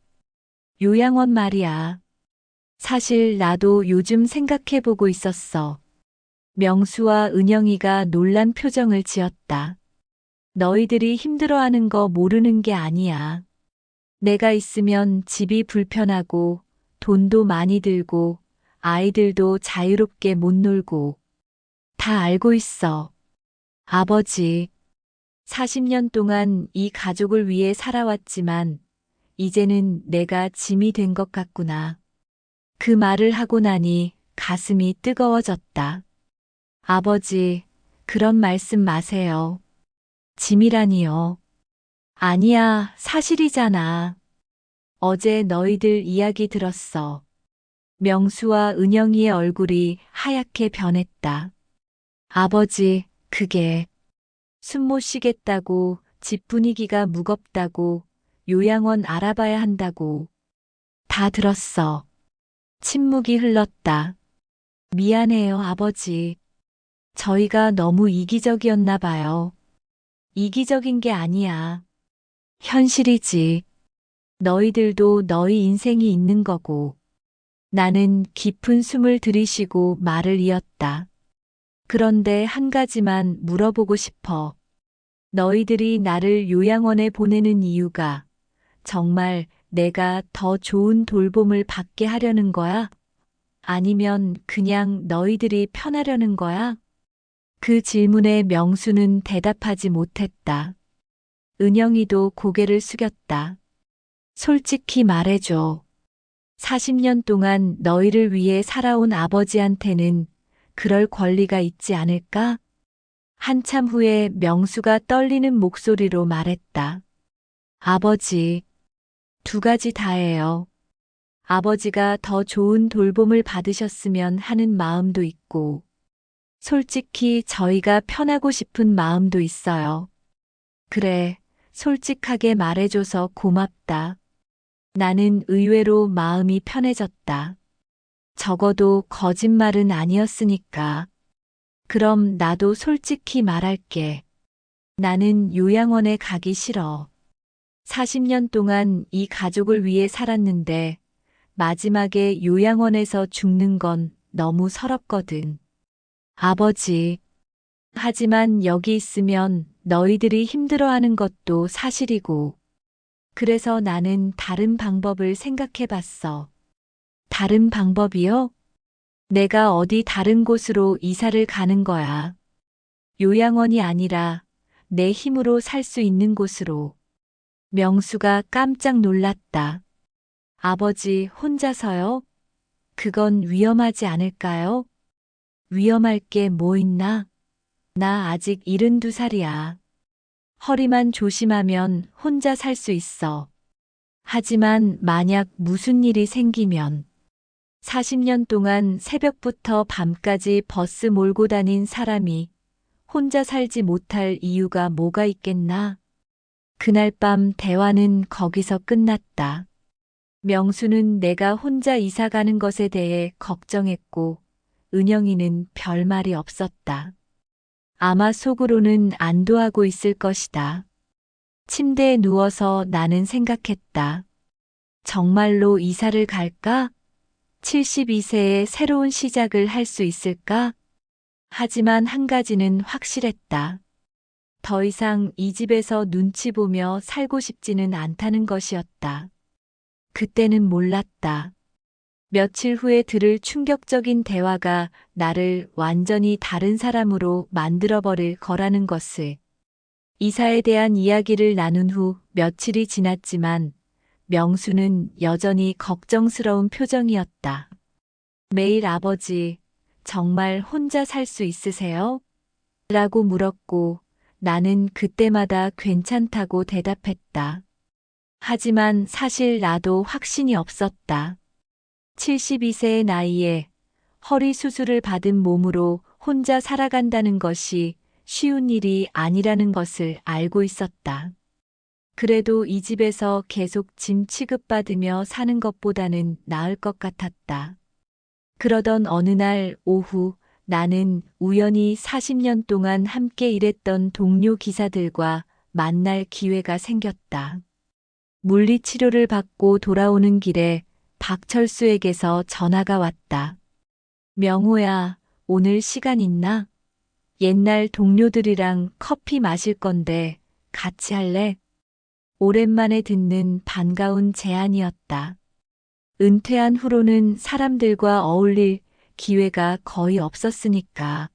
요양원 말이야. 사실 나도 요즘 생각해보고 있었어. 명수와 은영이가 놀란 표정을 지었다. 너희들이 힘들어하는 거 모르는 게 아니야. 내가 있으면 집이 불편하고 돈도 많이 들고 아이들도 자유롭게 못 놀고 다 알고 있어. 아버지, 40년 동안 이 가족을 위해 살아왔지만 이제는 내가 짐이 된 것 같구나. 그 말을 하고 나니 가슴이 뜨거워졌다. 아버지, 그런 말씀 마세요. 짐이라니요. 아니야, 사실이잖아. 어제 너희들 이야기 들었어. 명수와 은영이의 얼굴이 하얗게 변했다. 아버지, 그게 숨 못 쉬겠다고, 집 분위기가 무겁다고, 요양원 알아봐야 한다고. 다 들었어. 침묵이 흘렀다. 미안해요, 아버지. 저희가 너무 이기적이었나 봐요. 이기적인 게 아니야. 현실이지. 너희들도 너희 인생이 있는 거고. 나는 깊은 숨을 들이쉬고 말을 이었다. 그런데 한 가지만 물어보고 싶어. 너희들이 나를 요양원에 보내는 이유가 정말 내가 더 좋은 돌봄을 받게 하려는 거야? 아니면 그냥 너희들이 편하려는 거야? 그 질문에 명수는 대답하지 못했다. 은영이도 고개를 숙였다. 솔직히 말해줘. 40년 동안 너희를 위해 살아온 아버지한테는 그럴 권리가 있지 않을까? 한참 후에 명수가 떨리는 목소리로 말했다. 아버지, 두 가지 다예요. 아버지가 더 좋은 돌봄을 받으셨으면 하는 마음도 있고, 솔직히 저희가 편하고 싶은 마음도 있어요. 그래, 솔직하게 말해줘서 고맙다. 나는 의외로 마음이 편해졌다. 적어도 거짓말은 아니었으니까. 그럼 나도 솔직히 말할게. 나는 요양원에 가기 싫어. 40년 동안 이 가족을 위해 살았는데 마지막에 요양원에서 죽는 건 너무 서럽거든. 아버지. 하지만 여기 있으면 너희들이 힘들어하는 것도 사실이고. 그래서 나는 다른 방법을 생각해 봤어. 다른 방법이요? 내가 어디 다른 곳으로 이사를 가는 거야. 요양원이 아니라 내 힘으로 살 수 있는 곳으로. 명수가 깜짝 놀랐다. 아버지 혼자서요? 그건 위험하지 않을까요? 위험할 게 뭐 있나? 나 아직 72살이야. 허리만 조심하면 혼자 살 수 있어. 하지만 만약 무슨 일이 생기면 40년 동안 새벽부터 밤까지 버스 몰고 다닌 사람이 혼자 살지 못할 이유가 뭐가 있겠나? 그날 밤 대화는 거기서 끝났다. 명수는 내가 혼자 이사 가는 것에 대해 걱정했고, 은영이는 별말이 없었다. 아마 속으로는 안도하고 있을 것이다. 침대에 누워서 나는 생각했다. 정말로 이사를 갈까? 72세에 새로운 시작을 할 수 있을까? 하지만 한 가지는 확실했다. 더 이상 이 집에서 눈치 보며 살고 싶지는 않다는 것이었다. 그때는 몰랐다. 며칠 후에 들을 충격적인 대화가 나를 완전히 다른 사람으로 만들어버릴 거라는 것을. 이사에 대한 이야기를 나눈 후 며칠이 지났지만 명수는 여전히 걱정스러운 표정이었다. 매일 아버지, 정말 혼자 살 수 있으세요? 라고 물었고 나는 그때마다 괜찮다고 대답했다. 하지만 사실 나도 확신이 없었다. 72세의 나이에 허리 수술을 받은 몸으로 혼자 살아간다는 것이 쉬운 일이 아니라는 것을 알고 있었다. 그래도 이 집에서 계속 짐 취급받으며 사는 것보다는 나을 것 같았다. 그러던 어느 날 오후 나는 우연히 40년 동안 함께 일했던 동료 기사들과 만날 기회가 생겼다. 물리치료를 받고 돌아오는 길에 박철수에게서 전화가 왔다. 명호야, 오늘 시간 있나? 옛날 동료들이랑 커피 마실 건데 같이 할래? 오랜만에 듣는 반가운 제안이었다. 은퇴한 후로는 사람들과 어울릴 기회가 거의 없었으니까.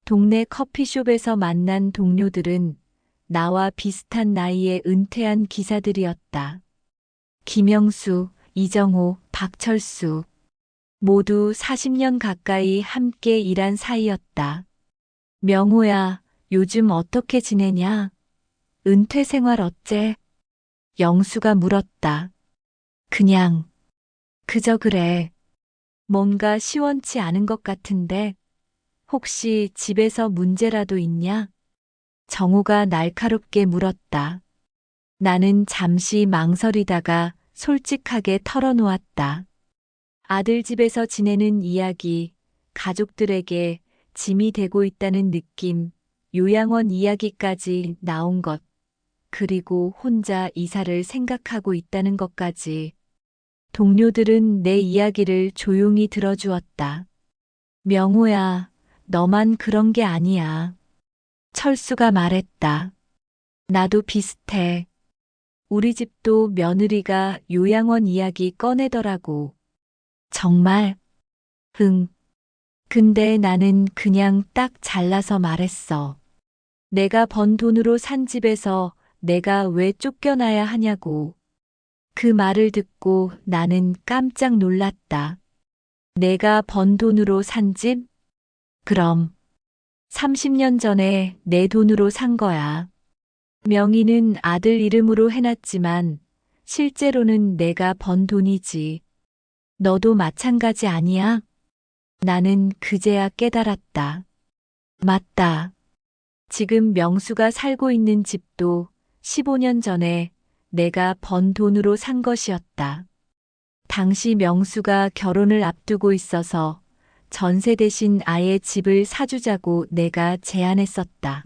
동네 커피숍에서 만난 동료들은 나와 비슷한 나이에 은퇴한 기사들이었다. 김영수, 이정호, 박철수. 모두 40년 가까이 함께 일한 사이였다. 명호야, 요즘 어떻게 지내냐? 은퇴 생활 어째? 영수가 물었다. 그냥, 그저 그래. 뭔가 시원치 않은 것 같은데, 혹시 집에서 문제라도 있냐? 정호가 날카롭게 물었다. 나는 잠시 망설이다가 솔직하게 털어놓았다. 아들 집에서 지내는 이야기, 가족들에게 짐이 되고 있다는 느낌, 요양원 이야기까지 나온 것, 그리고 혼자 이사를 생각하고 있다는 것까지. 동료들은 내 이야기를 조용히 들어주었다. 명호야, 너만 그런 게 아니야. 철수가 말했다. 나도 비슷해. 우리 집도 며느리가 요양원 이야기 꺼내더라고. 정말? 응. 근데 나는 그냥 딱 잘라서 말했어. 내가 번 돈으로 산 집에서 내가 왜 쫓겨나야 하냐고. 그 말을 듣고 나는 깜짝 놀랐다. 내가 번 돈으로 산 집? 그럼 30년 전에 내 돈으로 산 거야. 명의는 아들 이름으로 해놨지만 실제로는 내가 번 돈이지. 너도 마찬가지 아니야? 나는 그제야 깨달았다. 맞다. 지금 명수가 살고 있는 집도 15년 전에 내가 번 돈으로 산 것이었다. 당시 명수가 결혼을 앞두고 있어서 전세 대신 아예 집을 사주자고 내가 제안했었다.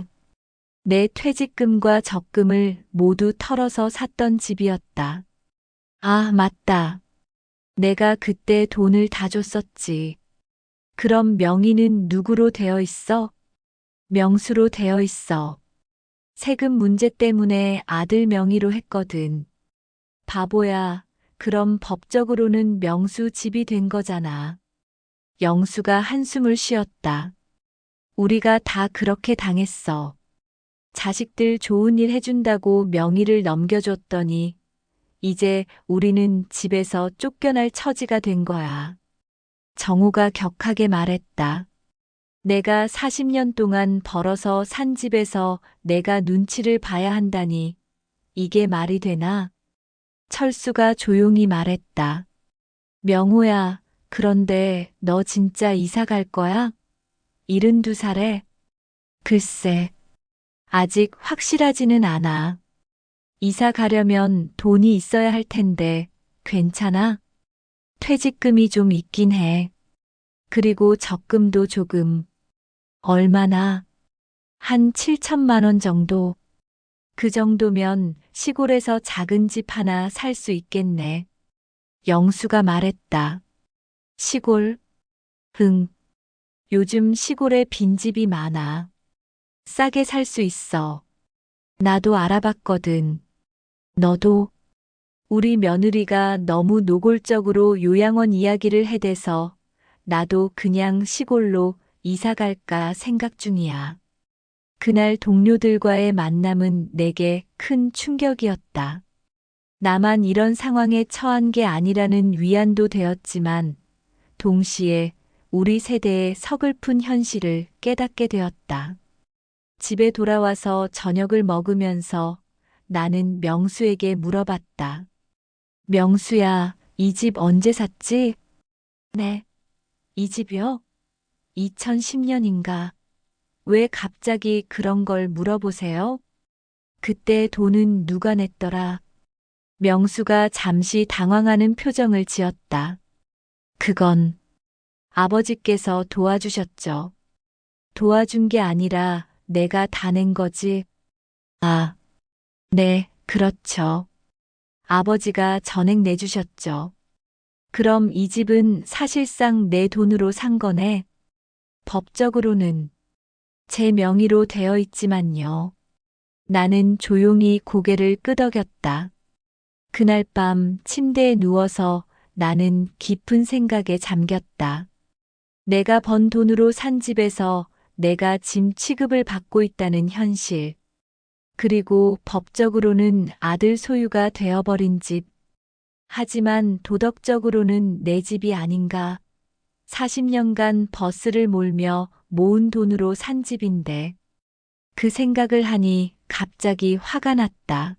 내 퇴직금과 적금을 모두 털어서 샀던 집이었다. 아, 맞다. 내가 그때 돈을 다 줬었지. 그럼 명의는 누구로 되어 있어? 명수로 되어 있어. 세금 문제 때문에 아들 명의로 했거든. 바보야. 그럼 법적으로는 명수 집이 된 거잖아. 영수가 한숨을 쉬었다. 우리가 다 그렇게 당했어. 자식들 좋은 일 해준다고 명의를 넘겨줬더니 이제 우리는 집에서 쫓겨날 처지가 된 거야. 정우가 격하게 말했다. 내가 40년 동안 벌어서 산 집에서 내가 눈치를 봐야 한다니 이게 말이 되나? 철수가 조용히 말했다. 명호야, 그런데 너 진짜 이사 갈 거야? 72살에? 글쎄, 아직 확실하지는 않아. 이사 가려면 돈이 있어야 할 텐데, 괜찮아? 퇴직금이 좀 있긴 해. 그리고 적금도 조금. 얼마나? 한 7천만 원 정도. 그 정도면 시골에서 작은 집 하나 살 수 있겠네. 영수가 말했다. 시골? 응. 요즘 시골에 빈집이 많아. 싸게 살 수 있어. 나도 알아봤거든. 너도? 우리 며느리가 너무 노골적으로 요양원 이야기를 해대서 나도 그냥 시골로 이사 갈까 생각 중이야. 그날 동료들과의 만남은 내게 큰 충격이었다. 나만 이런 상황에 처한 게 아니라는 위안도 되었지만 동시에 우리 세대의 서글픈 현실을 깨닫게 되었다. 집에 돌아와서 저녁을 먹으면서 나는 명수에게 물어봤다. 명수야, 이 집 언제 샀지? 네, 이 집이요? 2010년인가? 왜 갑자기 그런 걸 물어보세요? 그때 돈은 누가 냈더라? 명수가 잠시 당황하는 표정을 지었다. 그건 아버지께서 도와주셨죠. 도와준 게 아니라 내가 다 낸 거지. 아, 네, 그렇죠. 아버지가 전액 내주셨죠. 그럼 이 집은 사실상 내 돈으로 산 거네. 법적으로는 제 명의로 되어 있지만요. 나는 조용히 고개를 끄덕였다. 그날 밤 침대에 누워서 나는 깊은 생각에 잠겼다. 내가 번 돈으로 산 집에서 내가 짐 취급을 받고 있다는 현실. 그리고 법적으로는 아들 소유가 되어버린 집. 하지만 도덕적으로는 내 집이 아닌가. 40년간 버스를 몰며 모은 돈으로 산 집인데. 그 생각을 하니 갑자기 화가 났다.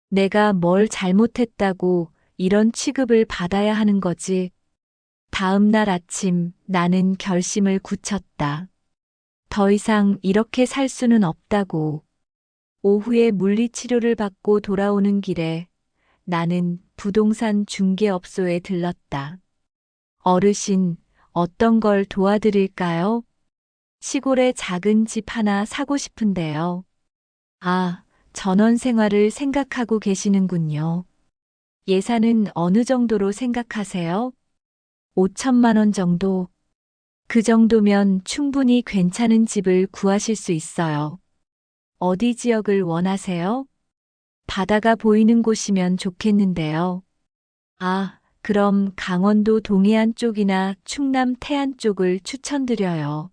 내가 뭘 잘못했다고 이런 취급을 받아야 하는 거지. 다음 날 아침 나는 결심을 굳혔다. 더 이상 이렇게 살 수는 없다고. 오후에 물리치료를 받고 돌아오는 길에 나는 부동산 중개업소에 들렀다. 어르신, 어떤 걸 도와드릴까요? 시골에 작은 집 하나 사고 싶은데요. 아, 전원 생활을 생각하고 계시는군요. 예산은 어느 정도로 생각하세요? 5천만 원 정도. 그 정도면 충분히 괜찮은 집을 구하실 수 있어요. 어디 지역을 원하세요? 바다가 보이는 곳이면 좋겠는데요. 아, 그럼 강원도 동해안 쪽이나 충남 태안 쪽을 추천드려요.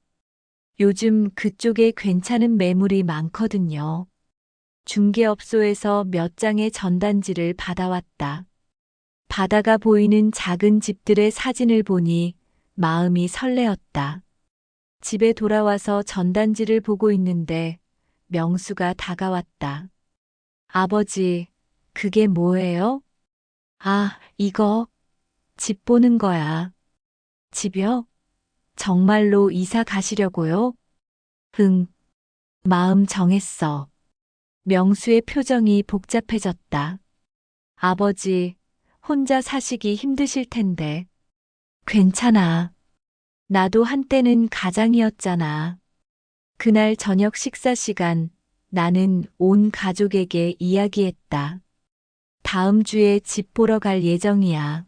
요즘 그쪽에 괜찮은 매물이 많거든요. 중개업소에서 몇 장의 전단지를 받아왔다. 바다가 보이는 작은 집들의 사진을 보니 마음이 설레었다. 집에 돌아와서 전단지를 보고 있는데 명수가 다가왔다. 아버지, 그게 뭐예요? 아, 이거 집 보는 거야. 집이요? 정말로 이사 가시려고요? 응, 마음 정했어. 명수의 표정이 복잡해졌다. 아버지, 혼자 사시기 힘드실 텐데. 괜찮아. 나도 한때는 가장이었잖아. 그날 저녁 식사 시간, 나는 온 가족에게 이야기했다. 다음 주에 집 보러 갈 예정이야.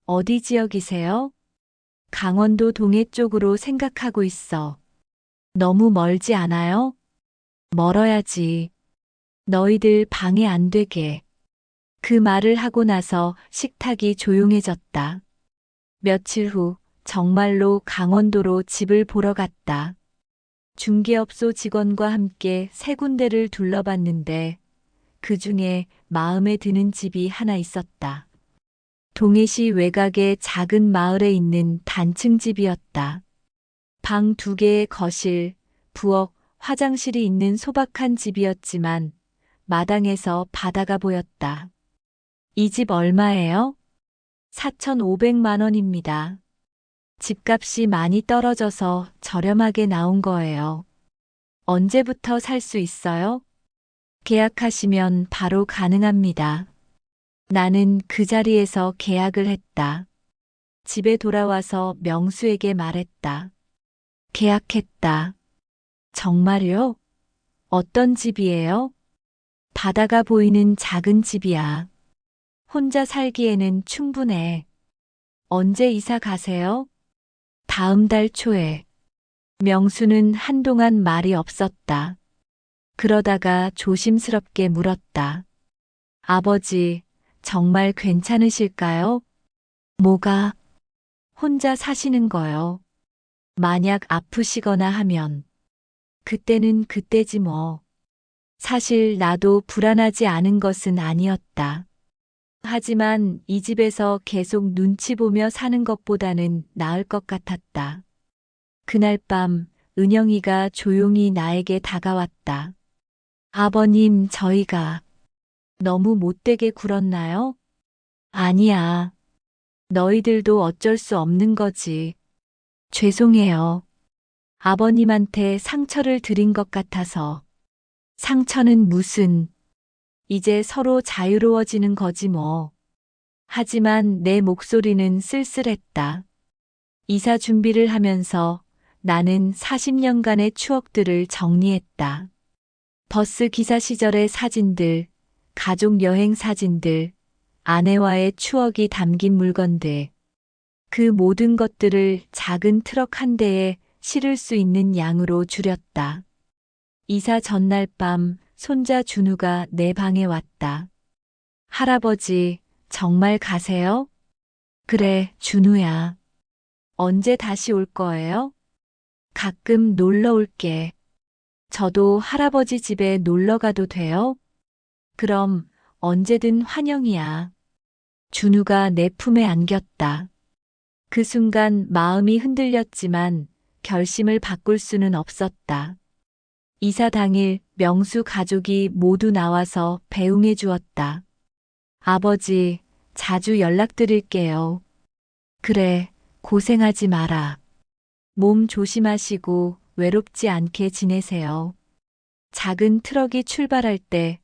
어디 지역이세요? 강원도 동해 쪽으로 생각하고 있어. 너무 멀지 않아요? 멀어야지. 너희들 방해 안 되게. 그 말을 하고 나서 식탁이 조용해졌다. 며칠 후 정말로 강원도로 집을 보러 갔다. 중개업소 직원과 함께 세 군데를 둘러봤는데 그 중에 마음에 드는 집이 하나 있었다. 동해시 외곽의 작은 마을에 있는 단층 집이었다. 방 2개의 거실, 부엌, 화장실이 있는 소박한 집이었지만 마당에서 바다가 보였다. 이 집 얼마예요? 4,500만 원입니다. 집값이 많이 떨어져서 저렴하게 나온 거예요. 언제부터 살 수 있어요? 계약하시면 바로 가능합니다. 나는 그 자리에서 계약을 했다. 집에 돌아와서 명수에게 말했다. 계약했다. 정말요? 어떤 집이에요? 바다가 보이는 작은 집이야. 혼자 살기에는 충분해. 언제 이사 가세요? 다음 달 초에. 명수는 한동안 말이 없었다. 그러다가 조심스럽게 물었다. 아버지, 정말 괜찮으실까요? 뭐가? 혼자 사시는 거요. 만약 아프시거나 하면. 그때는 그때지 뭐. 사실 나도 불안하지 않은 것은 아니었다. 하지만 이 집에서 계속 눈치 보며 사는 것보다는 나을 것 같았다. 그날 밤 은영이가 조용히 나에게 다가왔다. 아버님, 저희가 너무 못되게 굴었나요? 아니야. 너희들도 어쩔 수 없는 거지. 죄송해요. 아버님한테 상처를 드린 것 같아서. 상처는 무슨, 이제 서로 자유로워지는 거지 뭐. 하지만 내 목소리는 쓸쓸했다. 이사 준비를 하면서 나는 40년간의 추억들을 정리했다. 버스 기사 시절의 사진들, 가족 여행 사진들, 아내와의 추억이 담긴 물건들. 그 모든 것들을 작은 트럭 한 대에 실을 수 있는 양으로 줄였다. 이사 전날 밤 손자 준우가 내 방에 왔다. 할아버지, 정말 가세요? 그래, 준우야. 언제 다시 올 거예요? 가끔 놀러 올게. 저도 할아버지 집에 놀러 가도 돼요? 그럼 언제든 환영이야. 준우가 내 품에 안겼다. 그 순간 마음이 흔들렸지만 결심을 바꿀 수는 없었다. 이사 당일 명수 가족이 모두 나와서 배웅해 주었다. 아버지, 자주 연락드릴게요. 그래, 고생하지 마라. 몸 조심하시고 외롭지 않게 지내세요. 작은 트럭이 출발할 때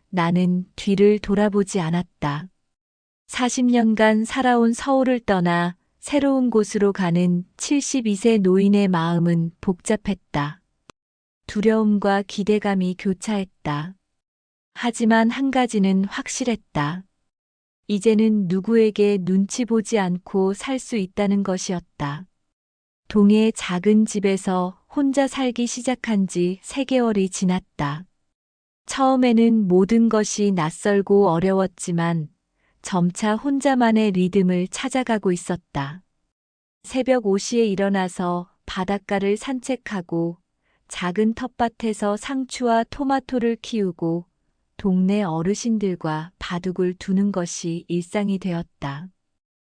나는 뒤를 돌아보지 않았다. 40년간 살아온 서울을 떠나 새로운 곳으로 가는 72세 노인의 마음은 복잡했다. 두려움과 기대감이 교차했다. 하지만 한 가지는 확실했다. 이제는 누구에게 눈치 보지 않고 살 수 있다는 것이었다. 동해의 작은 집에서 혼자 살기 시작한 지 3개월이 지났다. 처음에는 모든 것이 낯설고 어려웠지만 점차 혼자만의 리듬을 찾아가고 있었다. 새벽 5시에 일어나서 바닷가를 산책하고 작은 텃밭에서 상추와 토마토를 키우고 동네 어르신들과 바둑을 두는 것이 일상이 되었다.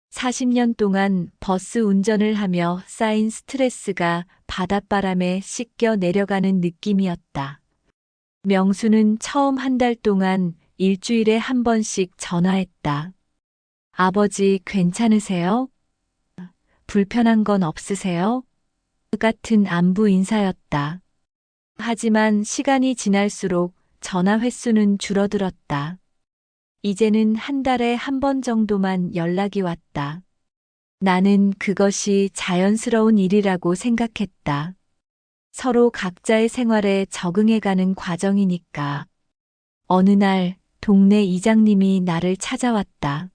40년 동안 버스 운전을 하며 쌓인 스트레스가 바닷바람에 씻겨 내려가는 느낌이었다. 명수는 처음 한 달 동안 일주일에 한 번씩 전화했다. 아버지 괜찮으세요? 불편한 건 없으세요? 같은 안부 인사였다. 하지만 시간이 지날수록 전화 횟수는 줄어들었다. 이제는 한 달에 한 번 정도만 연락이 왔다. 나는 그것이 자연스러운 일이라고 생각했다. 서로 각자의 생활에 적응해가는 과정이니까. 어느 날 동네 이장님이 나를 찾아왔다.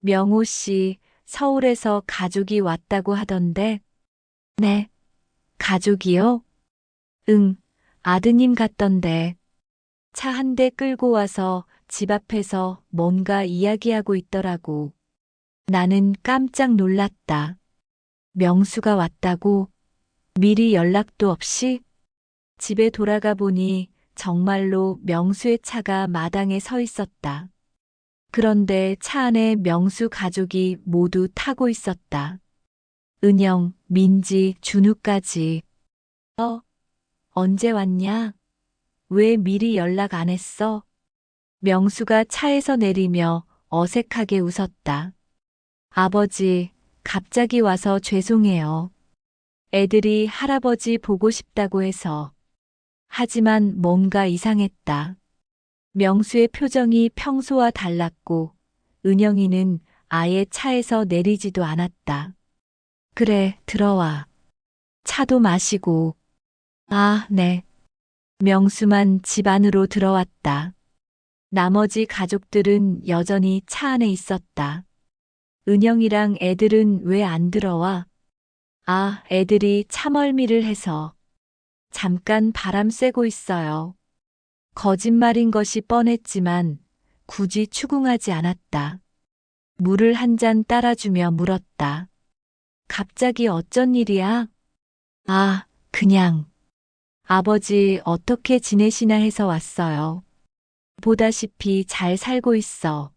명호 씨, 서울에서 가족이 왔다고 하던데. 네, 가족이요? 응, 아드님 같던데. 차 한 대 끌고 와서 집 앞에서 뭔가 이야기하고 있더라고. 나는 깜짝 놀랐다. 명수가 왔다고? 미리 연락도 없이? 집에 돌아가 보니 정말로 명수의 차가 마당에 서 있었다. 그런데 차 안에 명수 가족이 모두 타고 있었다. 은영, 민지, 준우까지. 언제 왔냐? 왜 미리 연락 안 했어? 명수가 차에서 내리며 어색하게 웃었다. 아버지, 갑자기 와서 죄송해요. 애들이 할아버지 보고 싶다고 해서. 하지만 뭔가 이상했다. 명수의 표정이 평소와 달랐고, 은영이는 아예 차에서 내리지도 않았다. 그래, 들어와. 차도 마시고. 아, 네. 명수만 집 안으로 들어왔다. 나머지 가족들은 여전히 차 안에 있었다. 은영이랑 애들은 왜 안 들어와? 아, 애들이 차멀미를 해서. 잠깐 바람 쐬고 있어요. 거짓말인 것이 뻔했지만 굳이 추궁하지 않았다. 물을 한 잔 따라주며 물었다. 갑자기 어쩐 일이야? 아, 그냥. 아버지 어떻게 지내시나 해서 왔어요. 보다시피 잘 살고 있어.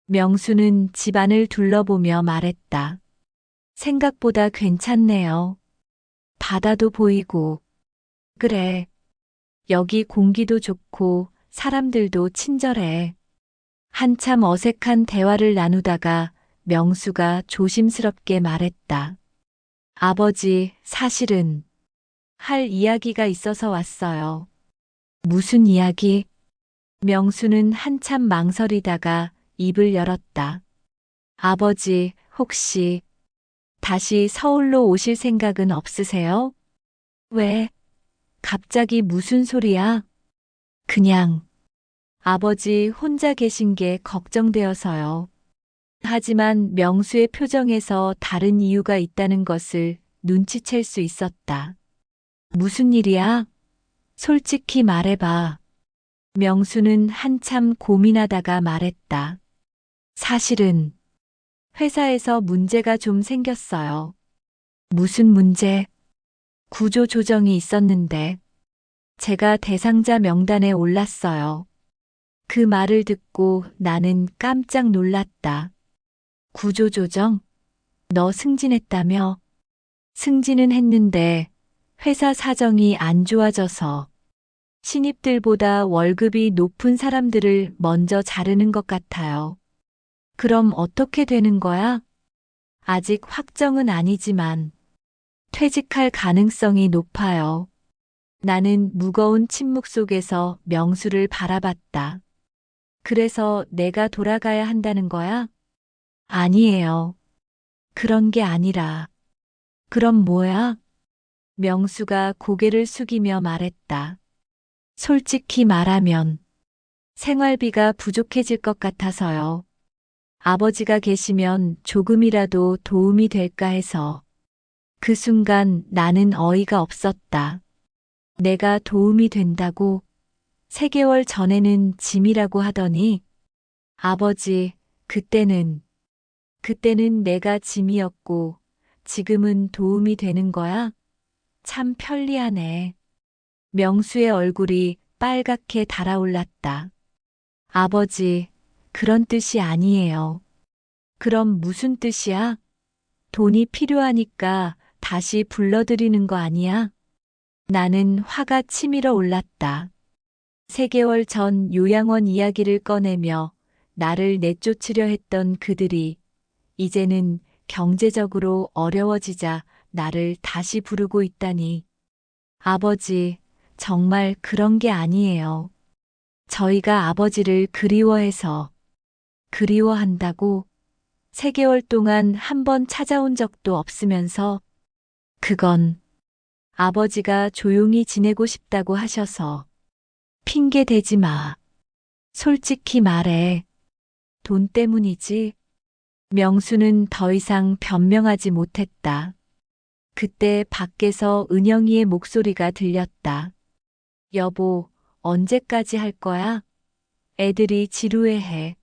명수는 집안을 둘러보며 말했다. 생각보다 괜찮네요. 바다도 보이고. 그래. 여기 공기도 좋고 사람들도 친절해. 한참 어색한 대화를 나누다가 명수가 조심스럽게 말했다. 아버지, 사실은 할 이야기가 있어서 왔어요. 무슨 이야기? 명수는 한참 망설이다가 입을 열었다. 아버지, 혹시 다시 서울로 오실 생각은 없으세요? 왜? 갑자기 무슨 소리야? 그냥 아버지 혼자 계신 게 걱정되어서요. 하지만 명수의 표정에서 다른 이유가 있다는 것을 눈치챌 수 있었다. 무슨 일이야? 솔직히 말해봐. 명수는 한참 고민하다가 말했다. 사실은 회사에서 문제가 좀 생겼어요. 무슨 문제? 구조 조정이 있었는데 제가 대상자 명단에 올랐어요. 그 말을 듣고 나는 깜짝 놀랐다. 구조 조정? 너 승진했다며? 승진은 했는데 회사 사정이 안 좋아져서 신입들보다 월급이 높은 사람들을 먼저 자르는 것 같아요. 그럼 어떻게 되는 거야? 아직 확정은 아니지만 퇴직할 가능성이 높아요. 나는 무거운 침묵 속에서 명수를 바라봤다. 그래서 내가 돌아가야 한다는 거야? 아니에요. 그런 게 아니라. 그럼 뭐야? 명수가 고개를 숙이며 말했다. 솔직히 말하면 생활비가 부족해질 것 같아서요. 아버지가 계시면 조금이라도 도움이 될까 해서. 그 순간 나는 어이가 없었다. 내가 도움이 된다고? 3개월 전에는 짐이라고 하더니 아버지, 그때는 내가 짐이었고 지금은 도움이 되는 거야? 참 편리하네. 명수의 얼굴이 빨갛게 달아올랐다. 아버지, 그런 뜻이 아니에요. 그럼 무슨 뜻이야? 돈이 필요하니까 다시 불러들이는 거 아니야? 나는 화가 치밀어 올랐다. 3개월 전 요양원 이야기를 꺼내며 나를 내쫓으려 했던 그들이 이제는 경제적으로 어려워지자 나를 다시 부르고 있다니. 아버지, 정말 그런 게 아니에요. 저희가 아버지를 그리워해서. 그리워한다고? 3개월 동안 한 번 찾아온 적도 없으면서. 그건 아버지가 조용히 지내고 싶다고 하셔서. 핑계 대지 마. 솔직히 말해. 돈 때문이지? 명수는 더 이상 변명하지 못했다. 그때 밖에서 은영이의 목소리가 들렸다. 여보, 언제까지 할 거야? 애들이 지루해해.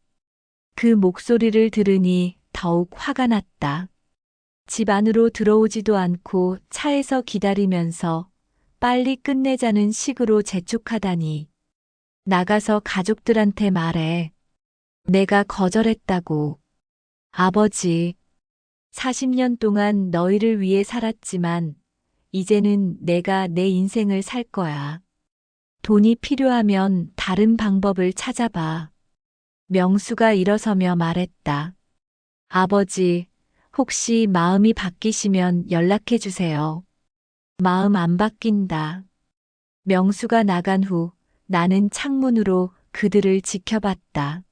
그 목소리를 들으니 더욱 화가 났다. 집 안으로 들어오지도 않고 차에서 기다리면서 빨리 끝내자는 식으로 재촉하다니. 나가서 가족들한테 말해. 내가 거절했다고. 아버지, 40년 동안 너희를 위해 살았지만 이제는 내가 내 인생을 살 거야. 돈이 필요하면 다른 방법을 찾아봐. 명수가 일어서며 말했다. 아버지, 혹시 마음이 바뀌시면 연락해 주세요. 마음 안 바뀐다. 명수가 나간 후 나는 창문으로 그들을 지켜봤다.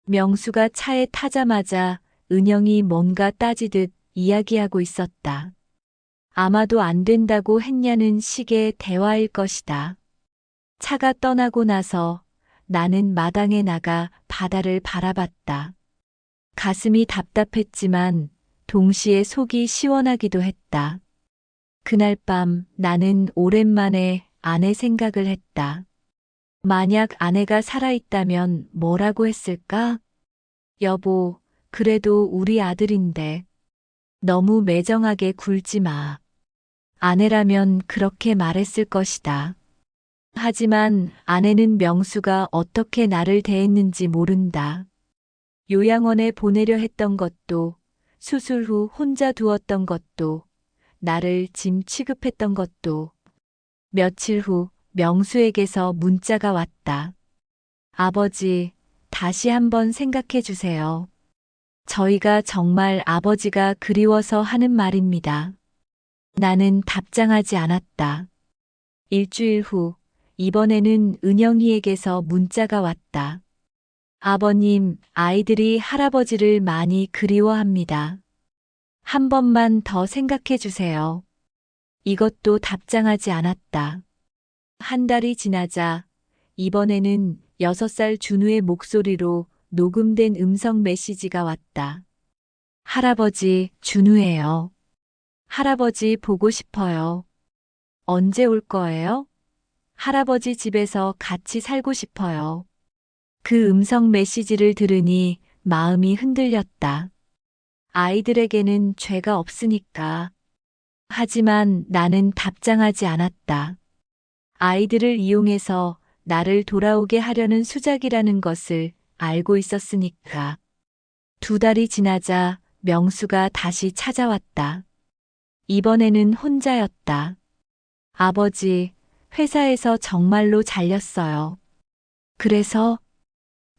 명수가 차에 타자마자 은영이 뭔가 따지듯 이야기하고 있었다. 아마도 안 된다고 했냐는 식의 대화일 것이다. 차가 떠나고 나서 나는 마당에 나가 바다를 바라봤다. 가슴이 답답했지만 동시에 속이 시원하기도 했다. 그날 밤 나는 오랜만에 아내 생각을 했다. 만약 아내가 살아있다면 뭐라고 했을까? 여보, 그래도 우리 아들인데. 너무 매정하게 굴지 마. 아내라면 그렇게 말했을 것이다. 하지만 아내는 명수가 어떻게 나를 대했는지 모른다. 요양원에 보내려 했던 것도, 수술 후 혼자 두었던 것도, 나를 짐 취급했던 것도. 며칠 후 명수에게서 문자가 왔다. 아버지, 다시 한번 생각해 주세요. 저희가 정말 아버지가 그리워서 하는 말입니다. 나는 답장하지 않았다. 일주일 후, 이번에는 은영이에게서 문자가 왔다. 아버님, 아이들이 할아버지를 많이 그리워합니다. 한 번만 더 생각해 주세요. 이것도 답장하지 않았다. 한 달이 지나자 이번에는 6살 준우의 목소리로 녹음된 음성 메시지가 왔다. 할아버지, 준우예요. 할아버지 보고 싶어요. 언제 올 거예요? 할아버지 집에서 같이 살고 싶어요. 그 음성 메시지를 들으니 마음이 흔들렸다. 아이들에게는 죄가 없으니까. 하지만 나는 답장하지 않았다. 아이들을 이용해서 나를 돌아오게 하려는 수작이라는 것을 알고 있었으니까. 2달이 지나자 명수가 다시 찾아왔다. 이번에는 혼자였다. 아버지, 회사에서 정말로 잘렸어요. 그래서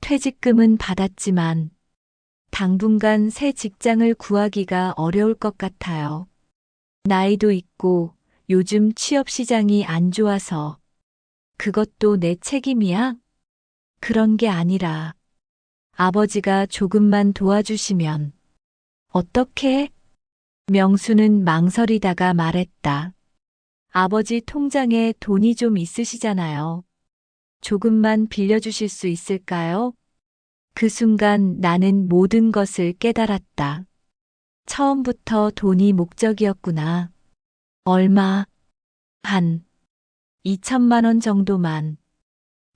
퇴직금은 받았지만 당분간 새 직장을 구하기가 어려울 것 같아요. 나이도 있고 요즘 취업 시장이 안 좋아서. 그것도 내 책임이야? 그런 게 아니라 아버지가 조금만 도와주시면. 어떻게? 명수는 망설이다가 말했다. 아버지 통장에 돈이 좀 있으시잖아요. 조금만 빌려주실 수 있을까요? 그 순간 나는 모든 것을 깨달았다. 처음부터 돈이 목적이었구나. 얼마? 한 2천만 원 정도만.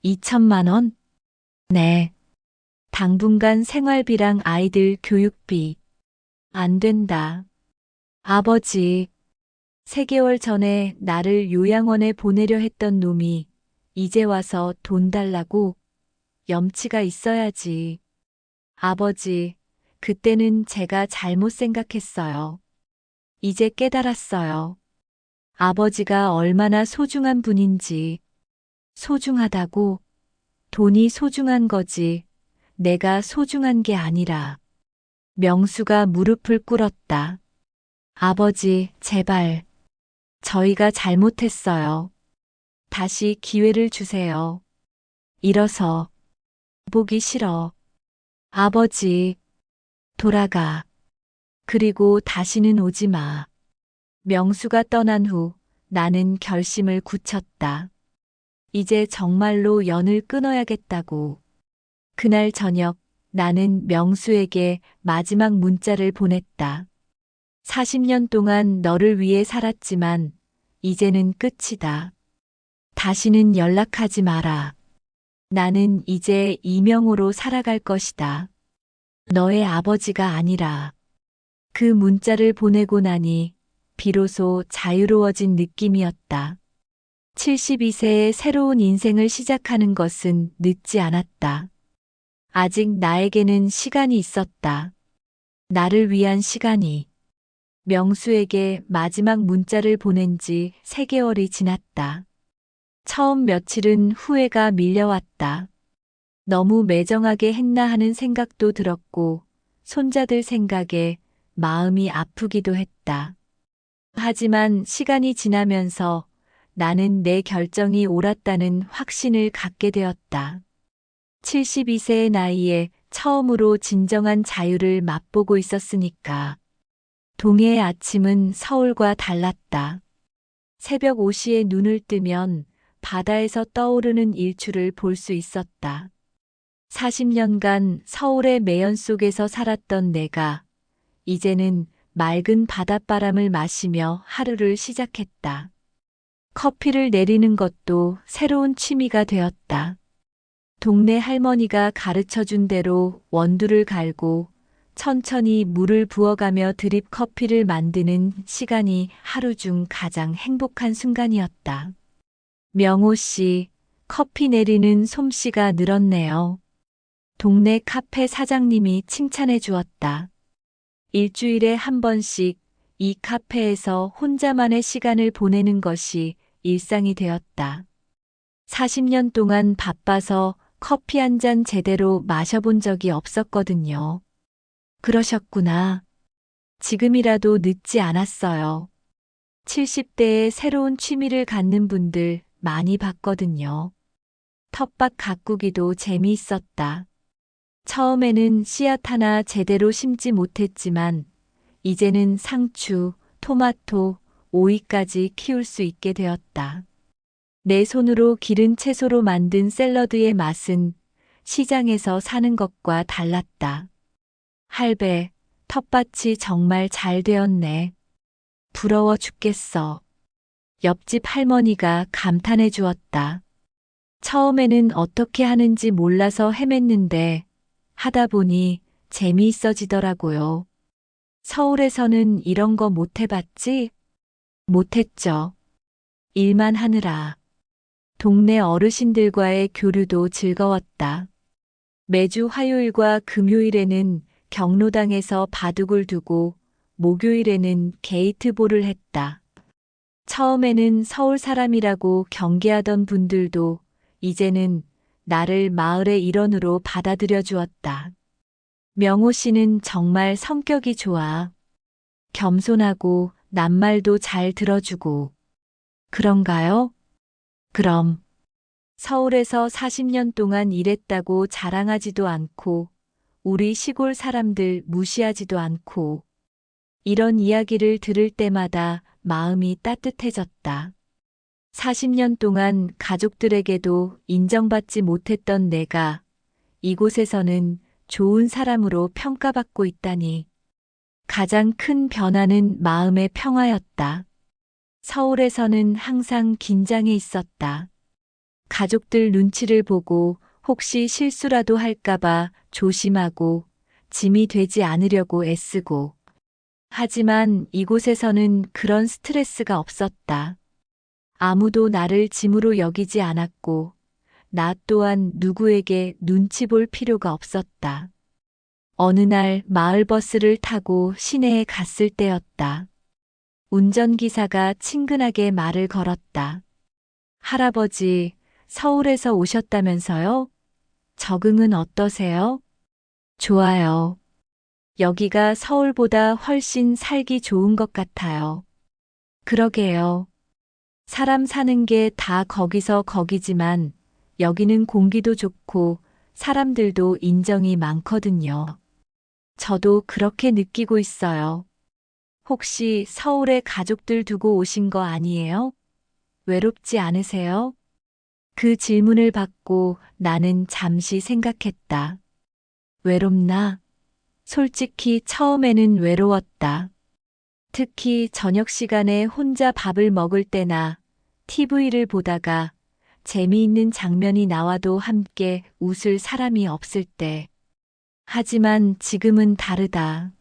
2천만 원? 네. 당분간 생활비랑 아이들 교육비. 안 된다. 아버지, 3개월 전에 나를 요양원에 보내려 했던 놈이 이제 와서 돈 달라고? 염치가 있어야지. 아버지, 그때는 제가 잘못 생각했어요. 이제 깨달았어요. 아버지가 얼마나 소중한 분인지. 소중하다고? 돈이 소중한 거지. 내가 소중한 게 아니라. 명수가 무릎을 꿇었다. 아버지, 제발. 저희가 잘못했어요. 다시 기회를 주세요. 일어서. 보기 싫어. 아버지, 돌아가. 그리고 다시는 오지 마. 명수가 떠난 후 나는 결심을 굳혔다. 이제 정말로 연을 끊어야겠다고. 그날 저녁 나는 명수에게 마지막 문자를 보냈다. 40년 동안 너를 위해 살았지만 이제는 끝이다. 다시는 연락하지 마라. 나는 이제 이명호로 살아갈 것이다. 너의 아버지가 아니라. 그 문자를 보내고 나니 비로소 자유로워진 느낌이었다. 72세의 새로운 인생을 시작하는 것은 늦지 않았다. 아직 나에게는 시간이 있었다. 나를 위한 시간이. 명수에게 마지막 문자를 보낸 지 3개월이 지났다. 처음 며칠은 후회가 밀려왔다. 너무 매정하게 했나 하는 생각도 들었고, 손자들 생각에 마음이 아프기도 했다. 하지만 시간이 지나면서 나는 내 결정이 옳았다는 확신을 갖게 되었다. 72세의 나이에 처음으로 진정한 자유를 맛보고 있었으니까. 동해의 아침은 서울과 달랐다. 새벽 5시에 눈을 뜨면 바다에서 떠오르는 일출을 볼 수 있었다. 40년간 서울의 매연 속에서 살았던 내가 이제는 맑은 바닷바람을 마시며 하루를 시작했다. 커피를 내리는 것도 새로운 취미가 되었다. 동네 할머니가 가르쳐준 대로 원두를 갈고 천천히 물을 부어가며 드립 커피를 만드는 시간이 하루 중 가장 행복한 순간이었다. 명호 씨, 커피 내리는 솜씨가 늘었네요. 동네 카페 사장님이 칭찬해 주었다. 일주일에 한 번씩 이 카페에서 혼자만의 시간을 보내는 것이 일상이 되었다. 40년 동안 바빠서 커피 한 잔 제대로 마셔본 적이 없었거든요. 그러셨구나. 지금이라도 늦지 않았어요. 70대에 새로운 취미를 갖는 분들 많이 봤거든요. 텃밭 가꾸기도 재미있었다. 처음에는 씨앗 하나 제대로 심지 못했지만 이제는 상추, 토마토, 오이까지 키울 수 있게 되었다. 내 손으로 기른 채소로 만든 샐러드의 맛은 시장에서 사는 것과 달랐다. 할배, 텃밭이 정말 잘 되었네. 부러워 죽겠어. 옆집 할머니가 감탄해 주었다. 처음에는 어떻게 하는지 몰라서 헤맸는데 하다 보니 재미있어지더라고요. 서울에서는 이런 거 못 해봤지? 못했죠. 일만 하느라. 동네 어르신들과의 교류도 즐거웠다. 매주 화요일과 금요일에는 경로당에서 바둑을 두고 목요일에는 게이트볼을 했다. 처음에는 서울 사람이라고 경계하던 분들도 이제는 나를 마을의 일원으로 받아들여 주었다. 명호 씨는 정말 성격이 좋아. 겸손하고 낱말도 잘 들어주고. 그런가요? 그럼. 서울에서 40년 동안 일했다고 자랑하지도 않고, 우리 시골 사람들 무시하지도 않고, 이런 이야기를 들을 때마다 마음이 따뜻해졌다. 40년 동안 가족들에게도 인정받지 못했던 내가 이곳에서는 좋은 사람으로 평가받고 있다니. 가장 큰 변화는 마음의 평화였다. 서울에서는 항상 긴장해 있었다. 가족들 눈치를 보고 혹시 실수라도 할까봐 조심하고 짐이 되지 않으려고 애쓰고. 하지만 이곳에서는 그런 스트레스가 없었다. 아무도 나를 짐으로 여기지 않았고, 나 또한 누구에게 눈치 볼 필요가 없었다. 어느 날 마을버스를 타고 시내에 갔을 때였다. 운전기사가 친근하게 말을 걸었다. 할아버지, 서울에서 오셨다면서요? 적응은 어떠세요? 좋아요. 여기가 서울보다 훨씬 살기 좋은 것 같아요. 그러게요. 사람 사는 게 다 거기서 거기지만 여기는 공기도 좋고 사람들도 인정이 많거든요. 저도 그렇게 느끼고 있어요. 혹시 서울에 가족들 두고 오신 거 아니에요? 외롭지 않으세요? 그 질문을 받고 나는 잠시 생각했다. 외롭나? 솔직히 처음에는 외로웠다. 특히 저녁 시간에 혼자 밥을 먹을 때나 TV를 보다가 재미있는 장면이 나와도 함께 웃을 사람이 없을 때. 하지만 지금은 다르다.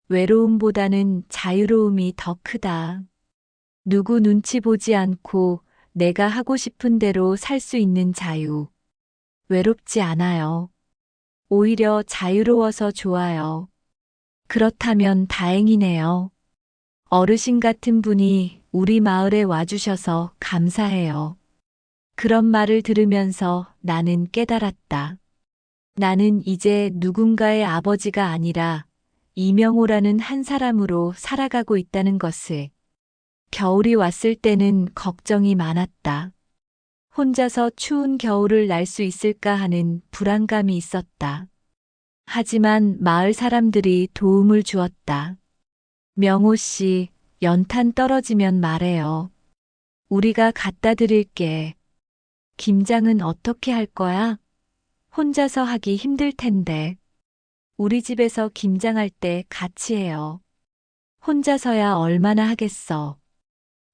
외로움보다는 자유로움이 더 크다. 누구 눈치 보지 않고 내가 하고 싶은 대로 살 수 있는 자유. 외롭지 않아요. 오히려 자유로워서 좋아요. 그렇다면 다행이네요. 어르신 같은 분이 우리 마을에 와주셔서 감사해요. 그런 말을 들으면서 나는 깨달았다. 나는 이제 누군가의 아버지가 아니라 이명호라는 한 사람으로 살아가고 있다는 것을. 겨울이 왔을 때는 걱정이 많았다. 혼자서 추운 겨울을 날 수 있을까 하는 불안감이 있었다. 하지만 마을 사람들이 도움을 주었다. 명호 씨, 연탄 떨어지면 말해요. 우리가 갖다 드릴게. 김장은 어떻게 할 거야? 혼자서 하기 힘들 텐데. 우리 집에서 김장할 때 같이 해요. 혼자서야 얼마나 하겠어.